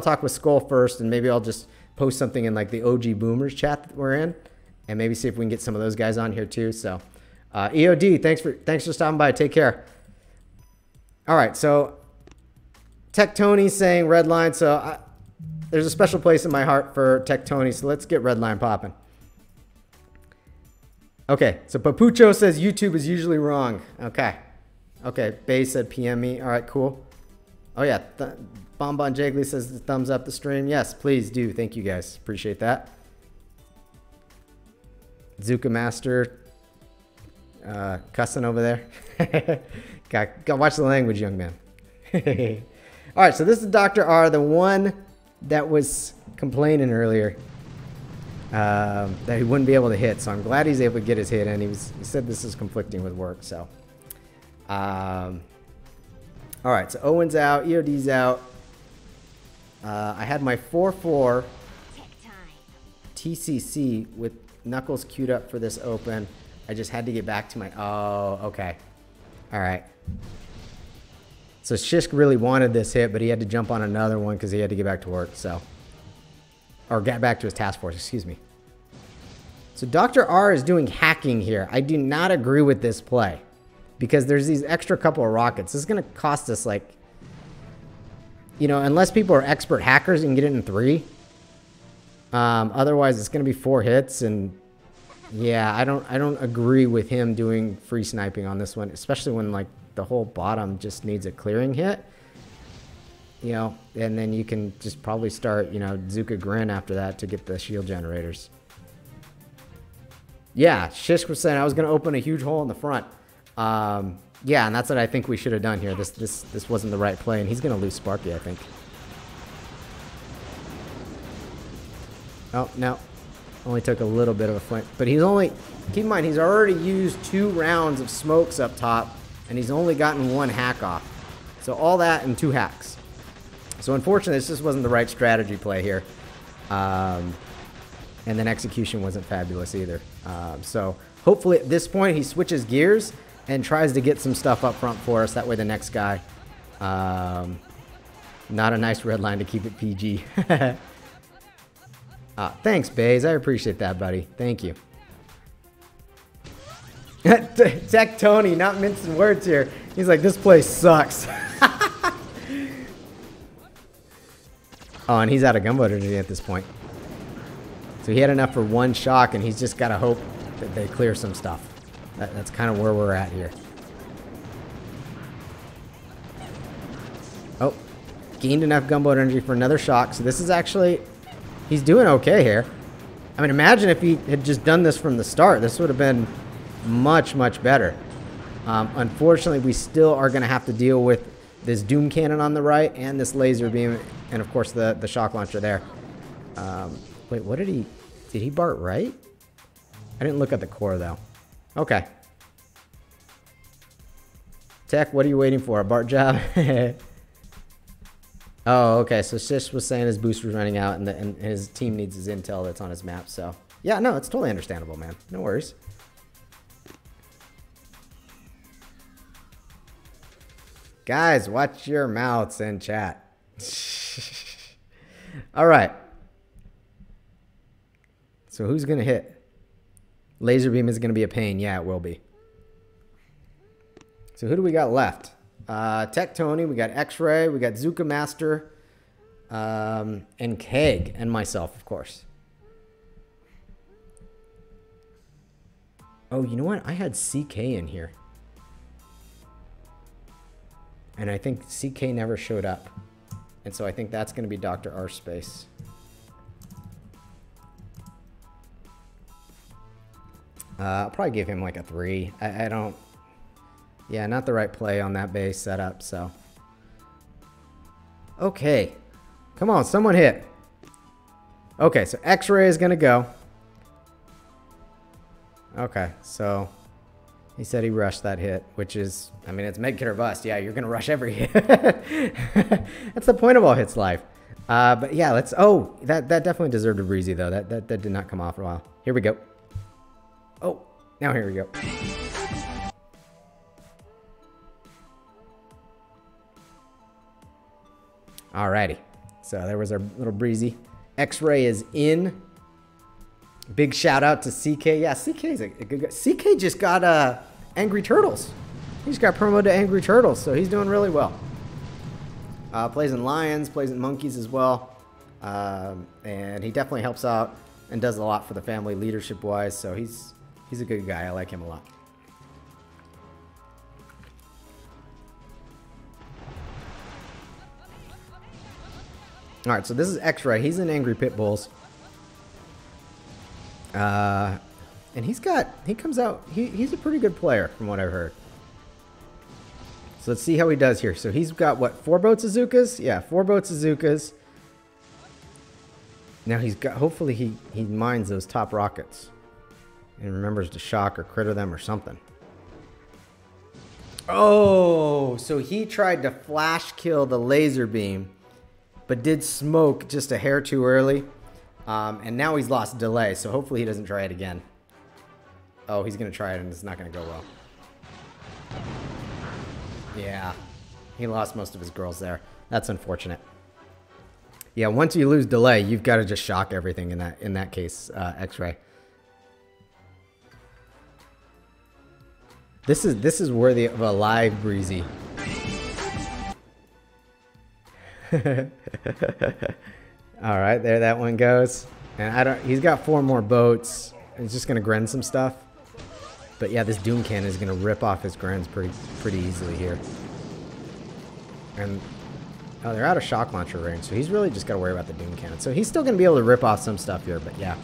talk with Skull first, and maybe I'll just post something in like the OG Boomers chat that we're in, and maybe see if we can get some of those guys on here too. So, EOD, thanks for stopping by. Take care. All right, so Tech Tony saying Redline. So there's a special place in my heart for Tech Tony. So let's get Redline popping. Okay, so Papucho says YouTube is usually wrong. Okay, Bay said PM me. All right, cool. Oh yeah, Bonbon Jiggly says thumbs up the stream. Yes, please do. Thank you guys. Appreciate that. Zuka Master cussing over there. Got watch the language, young man. All right, so this is Dr. R, the one that was complaining earlier that he wouldn't be able to hit. So I'm glad he's able to get his hit, and he said this is conflicting with work. So, all right, so Owen's out, EOD's out. I had my 4-4 TCC with Knuckles queued up for this open. I just had to get back to my, oh, okay. All right. So Shishk really wanted this hit, but he had to jump on another one because he had to get back to work, so. Or get back to his task force, excuse me. So Dr. R is doing hacking here. I do not agree with this play because there's these extra couple of rockets. This is going to cost us like, you know, unless people are expert hackers and get it in 3. Otherwise, it's going to be 4 hits, and yeah, I don't agree with him doing free sniping on this one, especially when like the whole bottom just needs a clearing hit. you know, and then you can just probably start, you know, Zuka Grin after that to get the shield generators. Yeah, Shish was saying I was going to open a huge hole in the front. Yeah, and that's what I think we should have done here. This wasn't the right play, and he's going to lose Sparky, I think. Oh, no. Only took a little bit of a flint. But he's only... Keep in mind, he's already used 2 rounds of smokes up top, and he's only gotten 1 hack off. So all that and 2 hacks. So unfortunately, this just wasn't the right strategy play here. And then execution wasn't fabulous either. So hopefully at this point he switches gears and tries to get some stuff up front for us. That way the next guy... not a nice red line to keep it PG. Thanks, Baze. I appreciate that, buddy. Thank you. Tech Tony, not mincing words here. He's like, this place sucks. Oh, and he's out of gunboat energy at this point. So he had enough for 1 shock, and he's just got to hope that they clear some stuff. That's kind of where we're at here. Oh, gained enough gunboat energy for another shock. So this is actually... He's doing okay here. I mean, imagine if he had just done this from the start. This would have been much, much better. Unfortunately, we still are going to have to deal with this Doom Cannon on the right and this laser beam, and of course the shock launcher there. Wait, what did he... Did he Bart right? I didn't look at the core, though. Okay. Tech, what are you waiting for? A Bart job? Oh, okay. So Shish was saying his booster's running out, and his team needs his intel that's on his map. So, yeah, no, it's totally understandable, man. No worries. Guys, watch your mouths and chat. All right. So who's going to hit? Laser beam is going to be a pain. Yeah, it will be. So who do we got left? Tech Tony, we got X-Ray, we got Zuka Master, and Keg, and myself, of course. Oh, you know what? I had CK in here. And I think CK never showed up. And so I think that's going to be Dr. R space. I'll probably give him like a 3. I don't... Yeah, not the right play on that base setup, so. Okay. Come on, someone hit. Okay, so X-Ray is going to go. Okay, so he said he rushed that hit, which is, I mean, it's Medkit or bust. Yeah, you're going to rush every hit. That's the point of all hits live. But yeah, let's, oh, that definitely deserved a breezy, though. That did not come off for a while. Here we go. Oh, now here we go. Alrighty, so there was our little breezy. X-Ray is in. Big shout out to CK. Yeah, CK is a good guy. CK just got Angry Turtles. He just got promoted to Angry Turtles, so he's doing really well. Plays in Lions, plays in Monkeys as well. And he definitely helps out and does a lot for the family leadership-wise, so he's a good guy. I like him a lot. All right, so this is X-Ray. He's in Angry Pit Bulls. And he comes out, he's a pretty good player from what I've heard. So let's see how he does here. So he's got, what, 4 boats of Zukas? Yeah, 4 boats of Zukas. Now he's got, hopefully he mines those top rockets. And remembers to shock or critter them or something. Oh, so he tried to flash kill the laser beam, but did smoke just a hair too early. And now he's lost delay, so hopefully he doesn't try it again. Oh, he's going to try it and it's not going to go well. Yeah, he lost most of his girls there. That's unfortunate. Yeah, once you lose delay, you've got to just shock everything in that case, X-Ray. This is worthy of a live breezy. All right, there that one goes. And he's got 4 more boats. He's just gonna gren some stuff. But yeah, this Doom Cannon is gonna rip off his grens pretty easily here. And Oh, they're out of shock launcher range, so he's really just got to worry about the Doom Cannon. So he's still going to be able to rip off some stuff here, but yeah.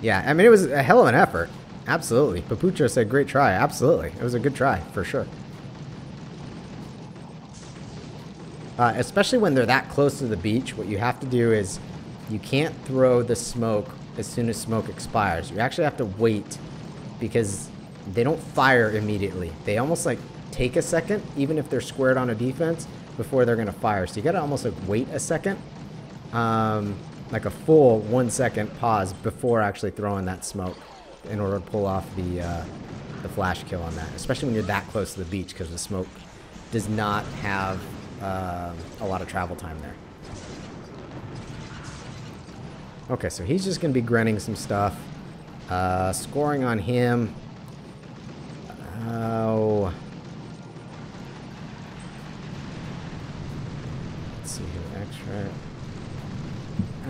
Yeah, I mean, it was a hell of an effort. Absolutely. Papucho said, great try. Absolutely. It was a good try, for sure. Especially when they're that close to the beach, what you have to do is you can't throw the smoke as soon as smoke expires. You actually have to wait because they don't fire immediately. They almost like take a second, even if they're squared on a defense, before they're going to fire. So you got to almost like wait a second, like a full 1 second pause before actually throwing that smoke in order to pull off the flash kill on that, especially when you're that close to the beach because the smoke does not have a lot of travel time there. Okay, so he's just going to be grinning some stuff. Scoring on him. Oh. Let's see here. Extra.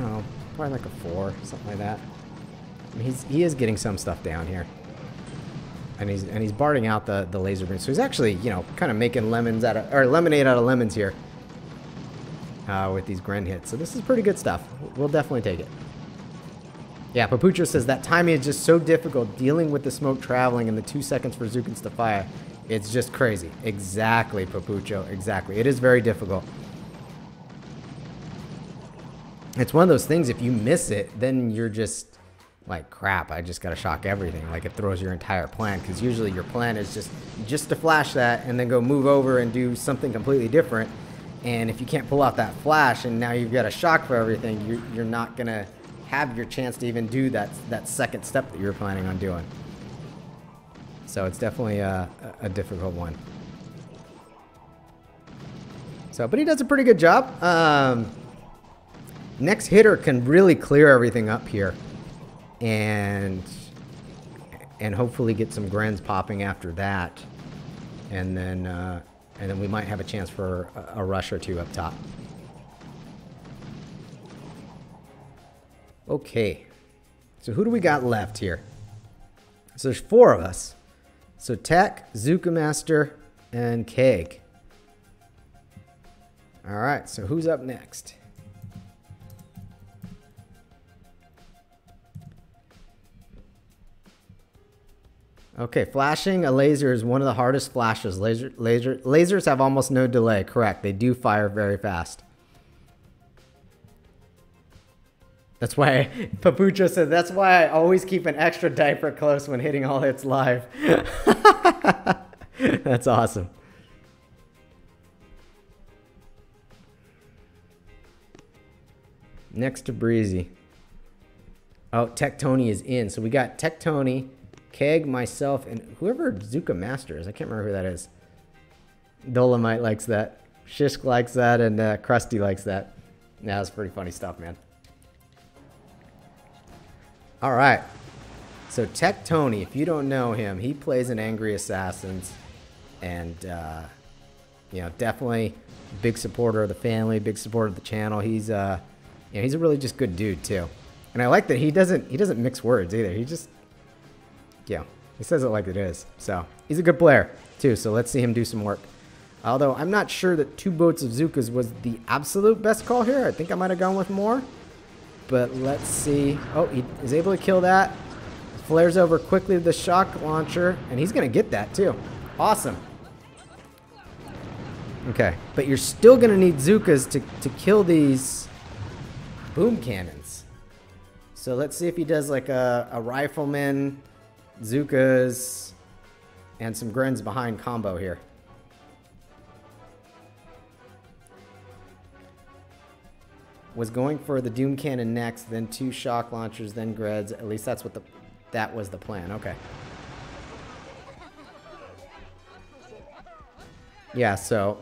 Oh, probably like a 4, something like that. I mean, he is getting some stuff down here. And he's barting out the laser beam. So he's actually, you know, kind of making lemonade out of lemons here. With these Gren hits. So this is pretty good stuff. We'll definitely take it. Yeah, Papucho says that timing is just so difficult dealing with the smoke traveling and the 2 seconds for Zukins to fire. It's just crazy. Exactly, Papucho. Exactly. It is very difficult. It's one of those things, if you miss it, then you're just like, crap, I just got to shock everything. Like, it throws your entire plan, because usually your plan is just to flash that and then go move over and do something completely different. And if you can't pull out that flash and now you've got a shock for everything, you're not going to have your chance to even do that second step that you're planning on doing. So it's definitely a difficult one. So, but he does a pretty good job. Next hitter can really clear everything up here, and hopefully get some Grens popping after that, and then we might have a chance for a rush or two up top. Okay, so who do we got left here? So there's 4 of us. So Tech, Zuka Master, and Keg. All right, so who's up next? Okay, flashing a laser is one of the hardest flashes. Lasers have almost no delay. Correct. They do fire very fast. That's why Papucho said, that's why I always keep an extra diaper close when hitting all hits live. That's awesome. Next to Breezy. Oh, Tech Tony is in. So we got Tech Tony, Keg, myself, and whoever Zuka Master is. I can't remember who that is. Dolomite likes that. Shishk likes that, and Krusty likes that. Yeah, that's pretty funny stuff, man. All right. So Tech Tony, if you don't know him, he plays in Angry Assassins, and you know, definitely a big supporter of the family, big supporter of the channel. He's you know, he's a really just good dude too, and I like that he doesn't mix words either. He just, yeah, he says it like it is. So he's a good player too. So let's see him do some work. Although I'm not sure that 2 boats of Zukas was the absolute best call here. I think I might have gone with more. But let's see. Oh, he is able to kill that. Flares over quickly with the shock launcher. And he's going to get that too. Awesome. Okay. But you're still going to need Zukas to kill these boom cannons. So let's see if he does like a rifleman, Zukas, and some Grens behind combo here. Was going for the Doom Cannon next, then 2 shock launchers, then Greds. At least that's what that was the plan. Okay. Yeah, so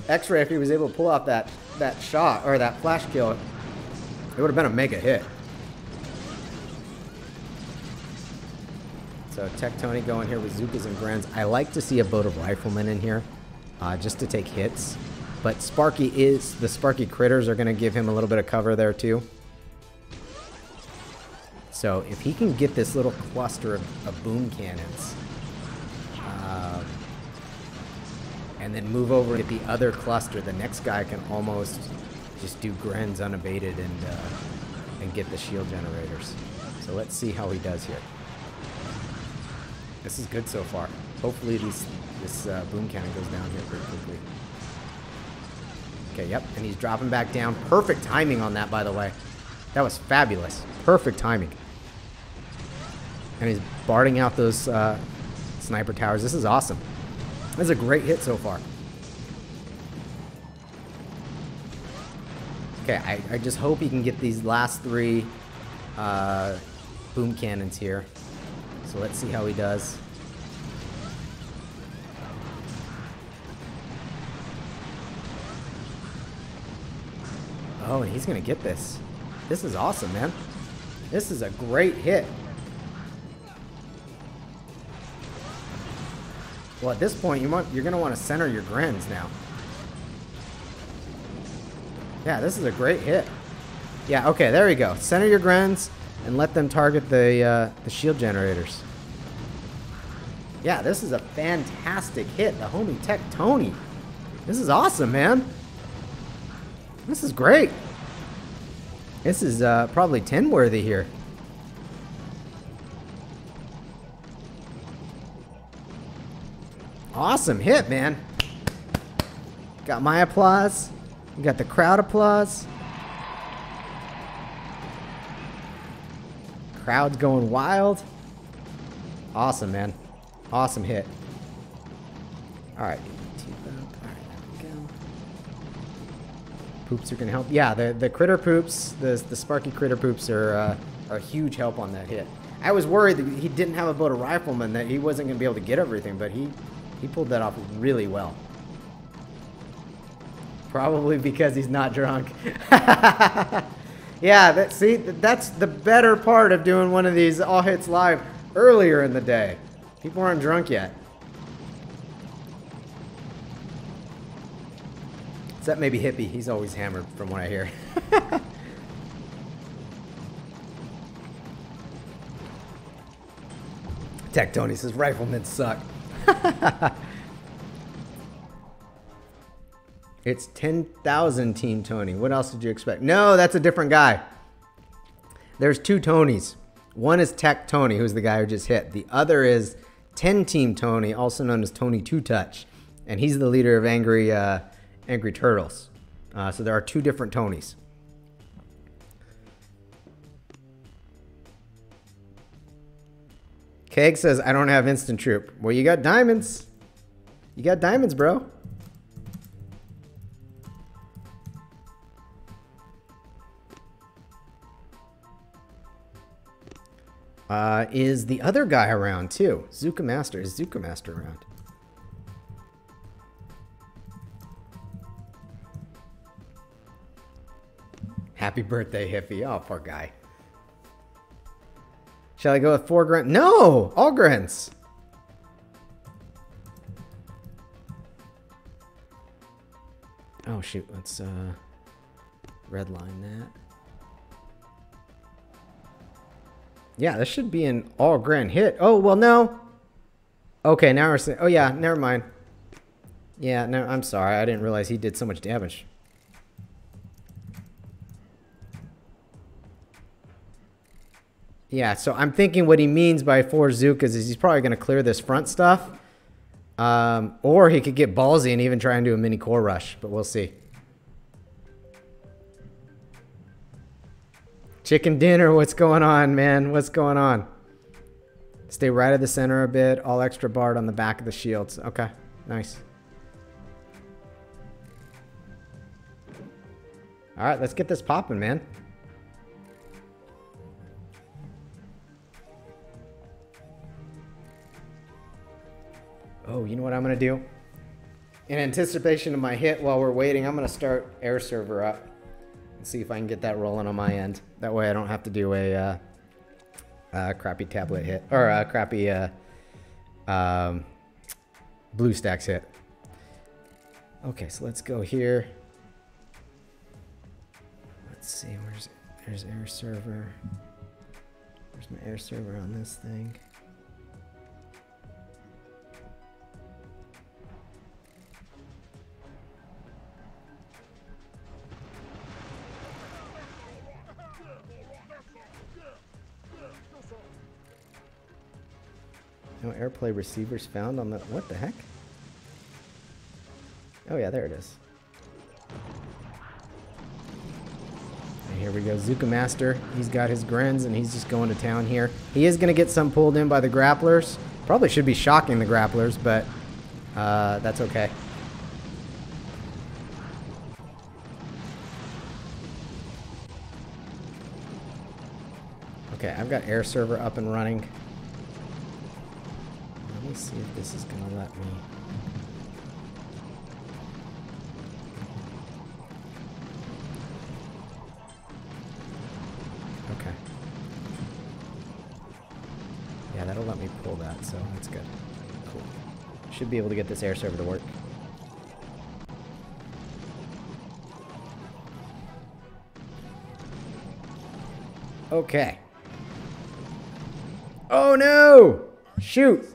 X-Ray, if he was able to pull off that shot or that flash kill, it would have been a mega hit. So Tech Tony going here with Zukas and Grens. I like to see a boat of riflemen in here, just to take hits. But the Sparky critters are going to give him a little bit of cover there too. So if he can get this little cluster of boom cannons, and then move over and get the other cluster. The next guy can almost just do Grens unabated and get the shield generators. So let's see how he does here. This is good so far. Hopefully this boom cannon goes down here pretty quickly. Okay, yep, and he's dropping back down. Perfect timing on that, by the way. That was fabulous. Perfect timing. And he's barding out those sniper towers. This is awesome. This is a great hit so far. Okay, I just hope he can get these last 3 boom cannons here. So let's see how he does. Oh, and he's going to get this. This is awesome, man. This is a great hit. Well, at this point, you're going to want to center your Grens now. Yeah, this is a great hit. Yeah, okay, there we go. Center your Grens and let them target the shield generators. Yeah, this is a fantastic hit. The homie Tech Tony. This is awesome, man. This is great. This is probably 10 worthy here. Awesome hit, man. Got my applause. We got the crowd applause. Crowd's going wild. Awesome, man. Awesome hit. All right. Poops are gonna help. Yeah, the critter poops, the Sparky critter poops are a huge help on that hit. I was worried that he didn't have a boat of riflemen, that he wasn't gonna be able to get everything, but he pulled that off really well. Probably because he's not drunk. Yeah, see, that's the better part of doing one of these all hits live earlier in the day. People aren't drunk yet. Except maybe Hippie. He's always hammered from what I hear. Tech Tony says riflemen suck. It's 10,000 Team Tony. What else did you expect? No, that's a different guy. There's 2 Tonys. One is Tech Tony, who's the guy who just hit. The other is 10 Team Tony, also known as Tony Two Touch. And he's the leader of Angry Turtles. So there are 2 different Tonys. Keg says, I don't have instant troop. Well, you got diamonds. You got diamonds, bro. Is the other guy around too? Zuka Master. Is Zuka Master around? Happy birthday, Hippie. Oh, poor guy. Shall I go with 4 Grens? No! All Grens! Oh, shoot. Let's redline that. Yeah, this should be an all Gren hit. Oh, well, no. Okay, now we're saying... Oh, yeah, never mind. Yeah, no, I'm sorry. I didn't realize he did so much damage. Yeah, so I'm thinking what he means by 4 Zukas is he's probably going to clear this front stuff. Or he could get ballsy and even try and do a mini core rush, but we'll see. Chicken dinner, what's going on, man? What's going on? Stay right at the center a bit. All extra barred on the back of the shields. Okay, nice. All right, let's get this popping, man. Oh, you know what I'm going to do? In anticipation of my hit while we're waiting, I'm going to start air server up. See if I can get that rolling on my end. That way I don't have to do a crappy tablet hit. Or a crappy BlueStacks hit. Okay, so let's go here. Let's see, there's air server. Where's my air server on this thing? No airplay receivers found on the... What the heck? Oh yeah, there it is. And here we go, Zuka Master. He's got his grins and he's just going to town here. He is going to get some pulled in by the grapplers. Probably should be shocking the grapplers, but that's okay. Okay, I've got air server up and running. Let me see if this is going to let me... Okay. Yeah, that'll let me pull that, so that's good. Cool. Should be able to get this air server to work. Okay. Oh no! Shoot!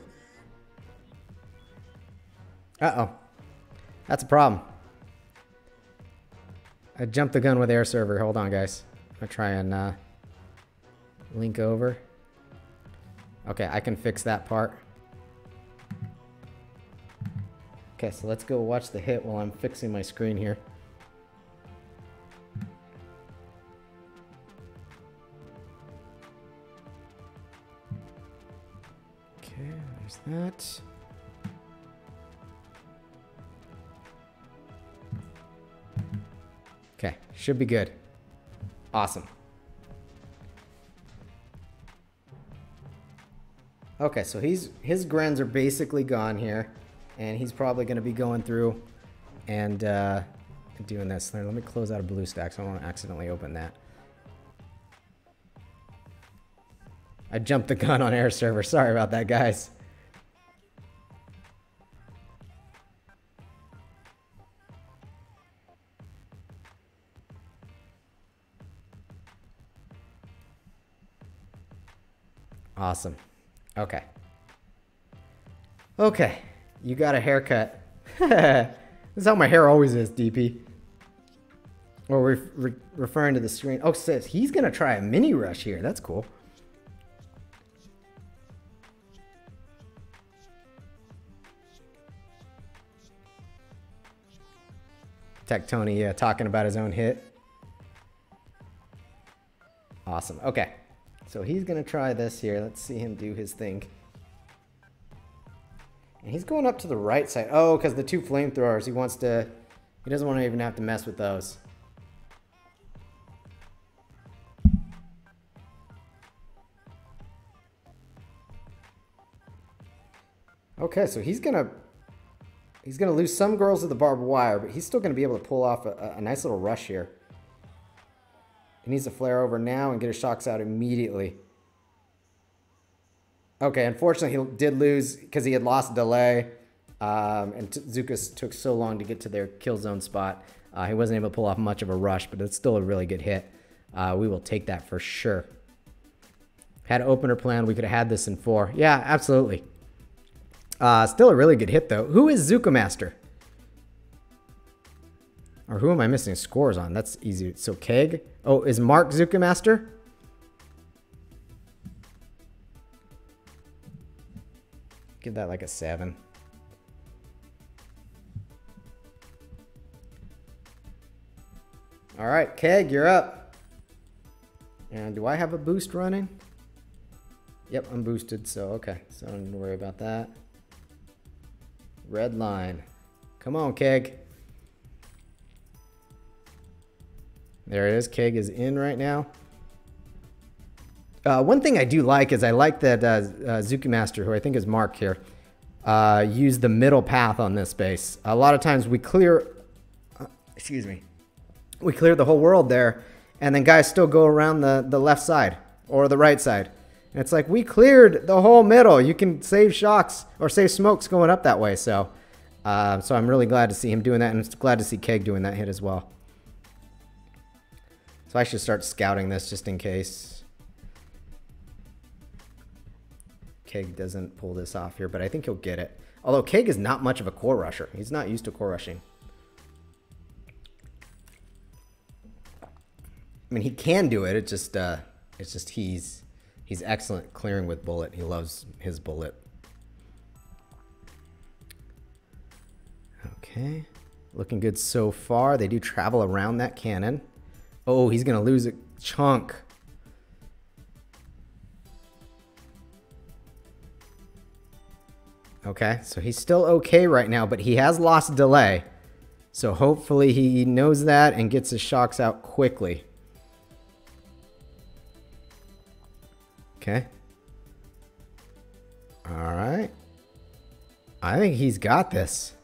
Uh-oh. That's a problem. I jumped the gun with air server. Hold on, guys. I'm gonna try and link over. Okay, I can fix that part. Okay, so let's go watch the hit while I'm fixing my screen here. Okay, there's that. Okay, should be good. Awesome. Okay, so his grins are basically gone here, and he's probably going to be going through and doing this. Let me close out a blue stack so I don't want to accidentally open that. I jumped the gun on air server. Sorry about that, guys. Awesome. Okay. Okay. You got a haircut. This is how my hair always is, DP. Or we're referring to the screen. Oh, says he's going to try a mini rush here. That's cool. Tech Tony talking about his own hit. Awesome. Okay. So he's going to try this here. Let's see him do his thing. And he's going up to the right side. Oh, because the two flamethrowers, he doesn't want to even have to mess with those. Okay, so he's gonna lose some girls with the barbed wire, but he's still gonna be able to pull off a nice little rush here. He needs to flare over now and get his shocks out immediately. Okay, unfortunately he did lose because he had lost delay, and Zuka took so long to get to their kill zone spot. He wasn't able to pull off much of a rush, but it's still a really good hit. We will take that for sure. Had an opener plan, we could have had this in 4. Yeah, absolutely. Still a really good hit though. Who is Zuka Master? Or who am I missing scores on? That's easy. So Keg. Oh, is Mark Zuka Master? Give that like a 7. All right, Keg, you're up. And do I have a boost running? Yep, I'm boosted, so okay. So I don't need to worry about that. Red line. Come on, Keg. There it is. Keg is in right now. One thing I do like is I like that Zuki Master, who I think is Mark here, used the middle path on this base. A lot of times we clear, we clear the whole world there, and then guys still go around the left side or the right side. And it's like, we cleared the whole middle. You can save shocks or save smokes going up that way. So I'm really glad to see him doing that, and I'm glad to see Keg doing that hit as well. So I should start scouting this just in case Keg doesn't pull this off here, but I think he'll get it. Although Keg is not much of a core rusher. He's not used to core rushing. I mean, he can do it. It's just he's excellent clearing with bullet. He loves his bullet. Okay. Looking good so far. They do travel around that cannon. Oh, he's going to lose a chunk. Okay, so he's still okay right now, but he has lost delay. So hopefully he knows that and gets his shocks out quickly. Okay. All right. I think he's got this.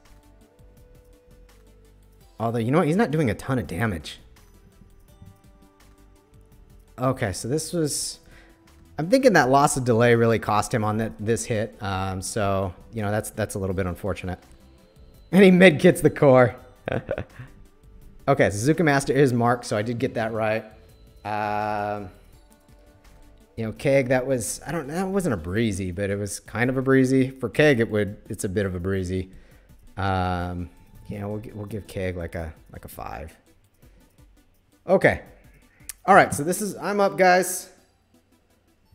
Although, you know what? He's not doing a ton of damage. Okay, so this was... I'm thinking that loss of delay really cost him on this hit. So, you know, that's a little bit unfortunate. And he medkits the core. Okay, so Zuka Master is marked, so I did get that right. You know, Keg, that was... that wasn't a breezy, but it was kind of a breezy. For Keg, it's a bit of a breezy. Yeah, we'll give Keg like a 5. Okay. All right, so I'm up, guys.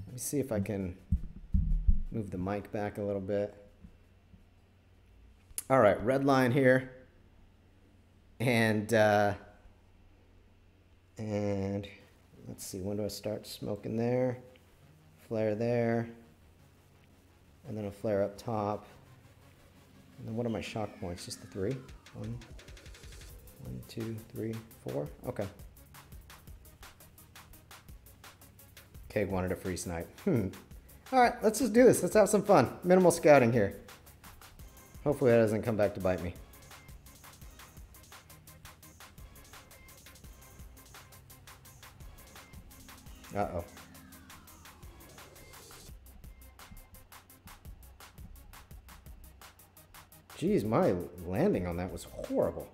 Let me see if I can move the mic back a little bit. All right, red line here. And let's see, when do I start smoking there? Flare there. And then a flare up top. And then what are my shock points? Just the 3? 1, 2, 3, 4. Okay. Keg wanted a free snipe. All right, let's just do this. Let's have some fun. Minimal scouting here. Hopefully that doesn't come back to bite me. Uh-oh. Jeez, my landing on that was horrible.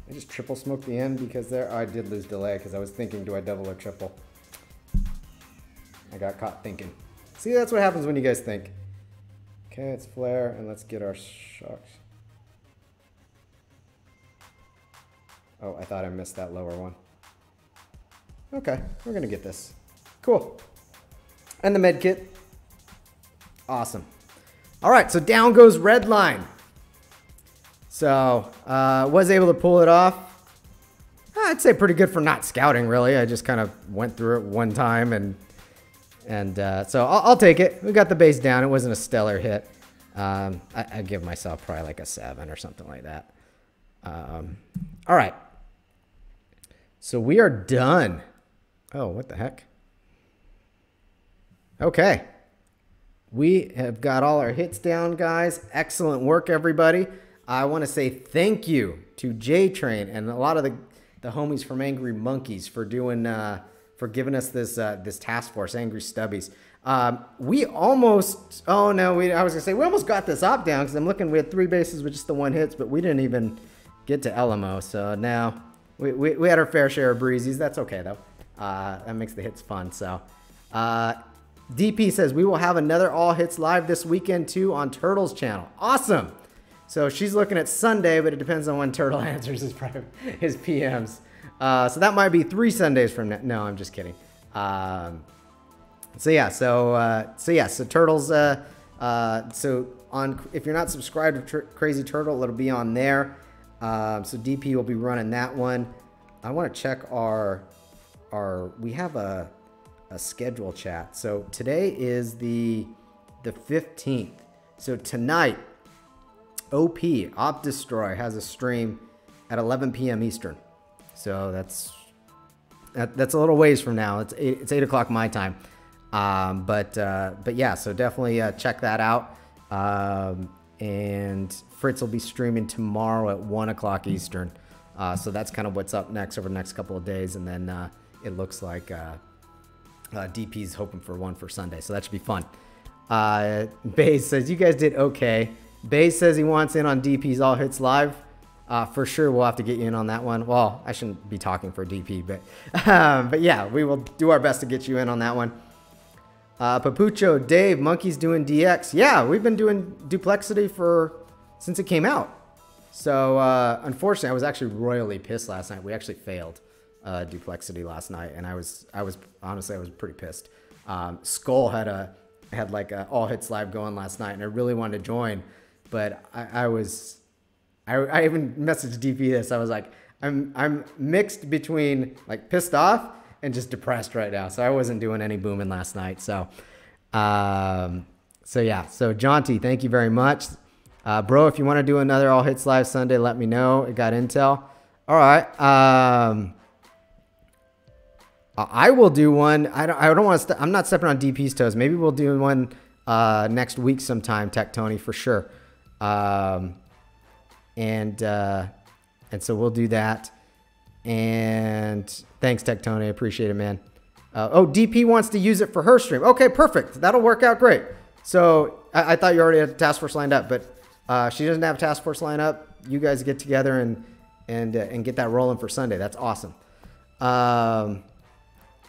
I just triple smoked the end because I did lose delay because I was thinking, do I double or triple? I got caught thinking. See, that's what happens when you guys think. Okay, let's flare and let's get our shocks. Oh, I thought I missed that lower one. Okay, we're gonna get this. Cool. And the med kit. Awesome. All right, so down goes red line. So, was able to pull it off. I'd say pretty good for not scouting, really. I just kind of went through it one time, and so I'll take it. We got the base down. It wasn't a stellar hit. I'd give myself probably like a 7 or something like that. All right. So we are done. Oh, what the heck? Okay. We have got all our hits down, guys. Excellent work, everybody. I want to say thank you to J-Train and a lot of the homies from Angry Monkeys for doing for giving us this this task force, Angry Stubbies. We almost I was gonna say we almost got this op down because I'm looking. We had 3 bases with just the 1 hits, but we didn't even get to LMO. So now we had our fair share of breezies. That's okay though. That makes the hits fun. So DP says we will have another all hits live this weekend too on Turtle's channel. Awesome. So she's looking at Sunday, but it depends on when Turtle answers his PMs. So that might be 3 Sundays from now. No, I'm just kidding. So Turtles. So if you're not subscribed to Crazy Turtle, it'll be on there. So DP will be running that one. I want to check we have a schedule chat. So today is the 15th. So tonight, Op Destroy has a stream at 11 p.m. Eastern. So that's a little ways from now. It's 8 o'clock my time. But yeah, so definitely check that out. And Fritz will be streaming tomorrow at 1 o'clock Eastern. So that's kind of what's up next over the next couple of days. And then it looks like DP's hoping for one for Sunday. So that should be fun. Baze says, you guys did okay. Baze says he wants in on DP's All Hits Live. For sure, we'll have to get you in on that one. Well, I shouldn't be talking for DP, but yeah, we will do our best to get you in on that one. Papucho, Dave, Monkey's doing DX. Yeah, we've been doing Duplexity since it came out. So unfortunately, I was actually royally pissed last night. We actually failed Duplexity last night, and I was honestly pretty pissed. Skull had like a All Hits Live going last night, and I really wanted to join, but I even messaged DP this. I was like, I'm mixed between like pissed off and just depressed right now. So I wasn't doing any booming last night. So yeah. So Jaunty, thank you very much. Bro, if you want to do another All Hits Live Sunday, let me know. It got intel. All right. I will do one. I don't want to. I'm not stepping on DP's toes. Maybe we'll do one next week sometime, Tech Tony, for sure. And so we'll do that. And thanks, Tech Tony. I appreciate it, man. DP wants to use it for her stream. Okay, perfect. That'll work out great. So I thought you already had a task force lined up, but she doesn't have a task force lined up. You guys get together and get that rolling for Sunday. That's awesome.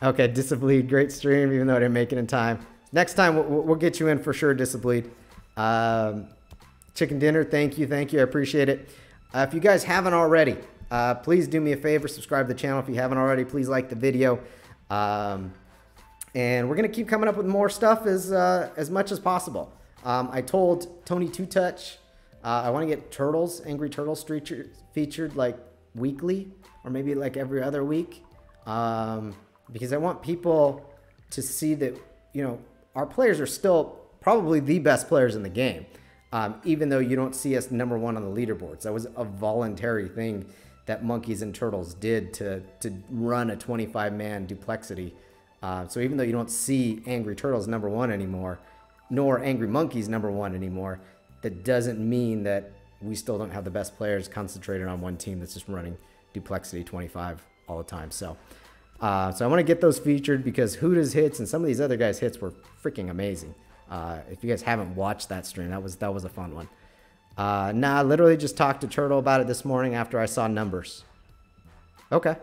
Okay, Disableed, great stream, even though I didn't make it in time. Next time we'll get you in for sure, Disableed. Chicken dinner, thank you. I appreciate it. If you guys haven't already, please do me a favor, subscribe to the channel. If you haven't already, please like the video. And we're gonna keep coming up with more stuff as much as possible. I told Tony Two Touch I want to get Turtles, Angry Turtles featured like weekly or maybe like every other week, because I want people to see that, you know, our players are still probably the best players in the game. Even though you don't see us #1 on the leaderboards. That was a voluntary thing that Monkeys and Turtles did to run a 25-man duplexity. So even though you don't see Angry Turtles #1 anymore, nor Angry Monkeys #1 anymore, that doesn't mean that we still don't have the best players concentrated on one team that's just running duplexity 25 all the time. So I want to get those featured because Huda's hits and some of these other guys' hits were freaking amazing. If you guys haven't watched that stream, that was a fun one. I literally just talked to Turtle about it this morning after I saw numbers. Okay.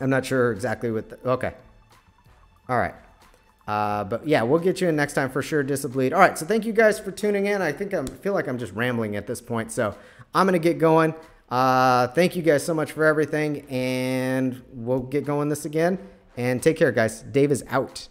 I'm not sure exactly what okay. All right. But yeah, we'll get you in next time for sure, Disableed. All right, so thank you guys for tuning in. I feel like I'm just rambling at this point, so I'm going to get going. Thank you guys so much for everything, and we'll get going this again. And take care, guys. Dave is out.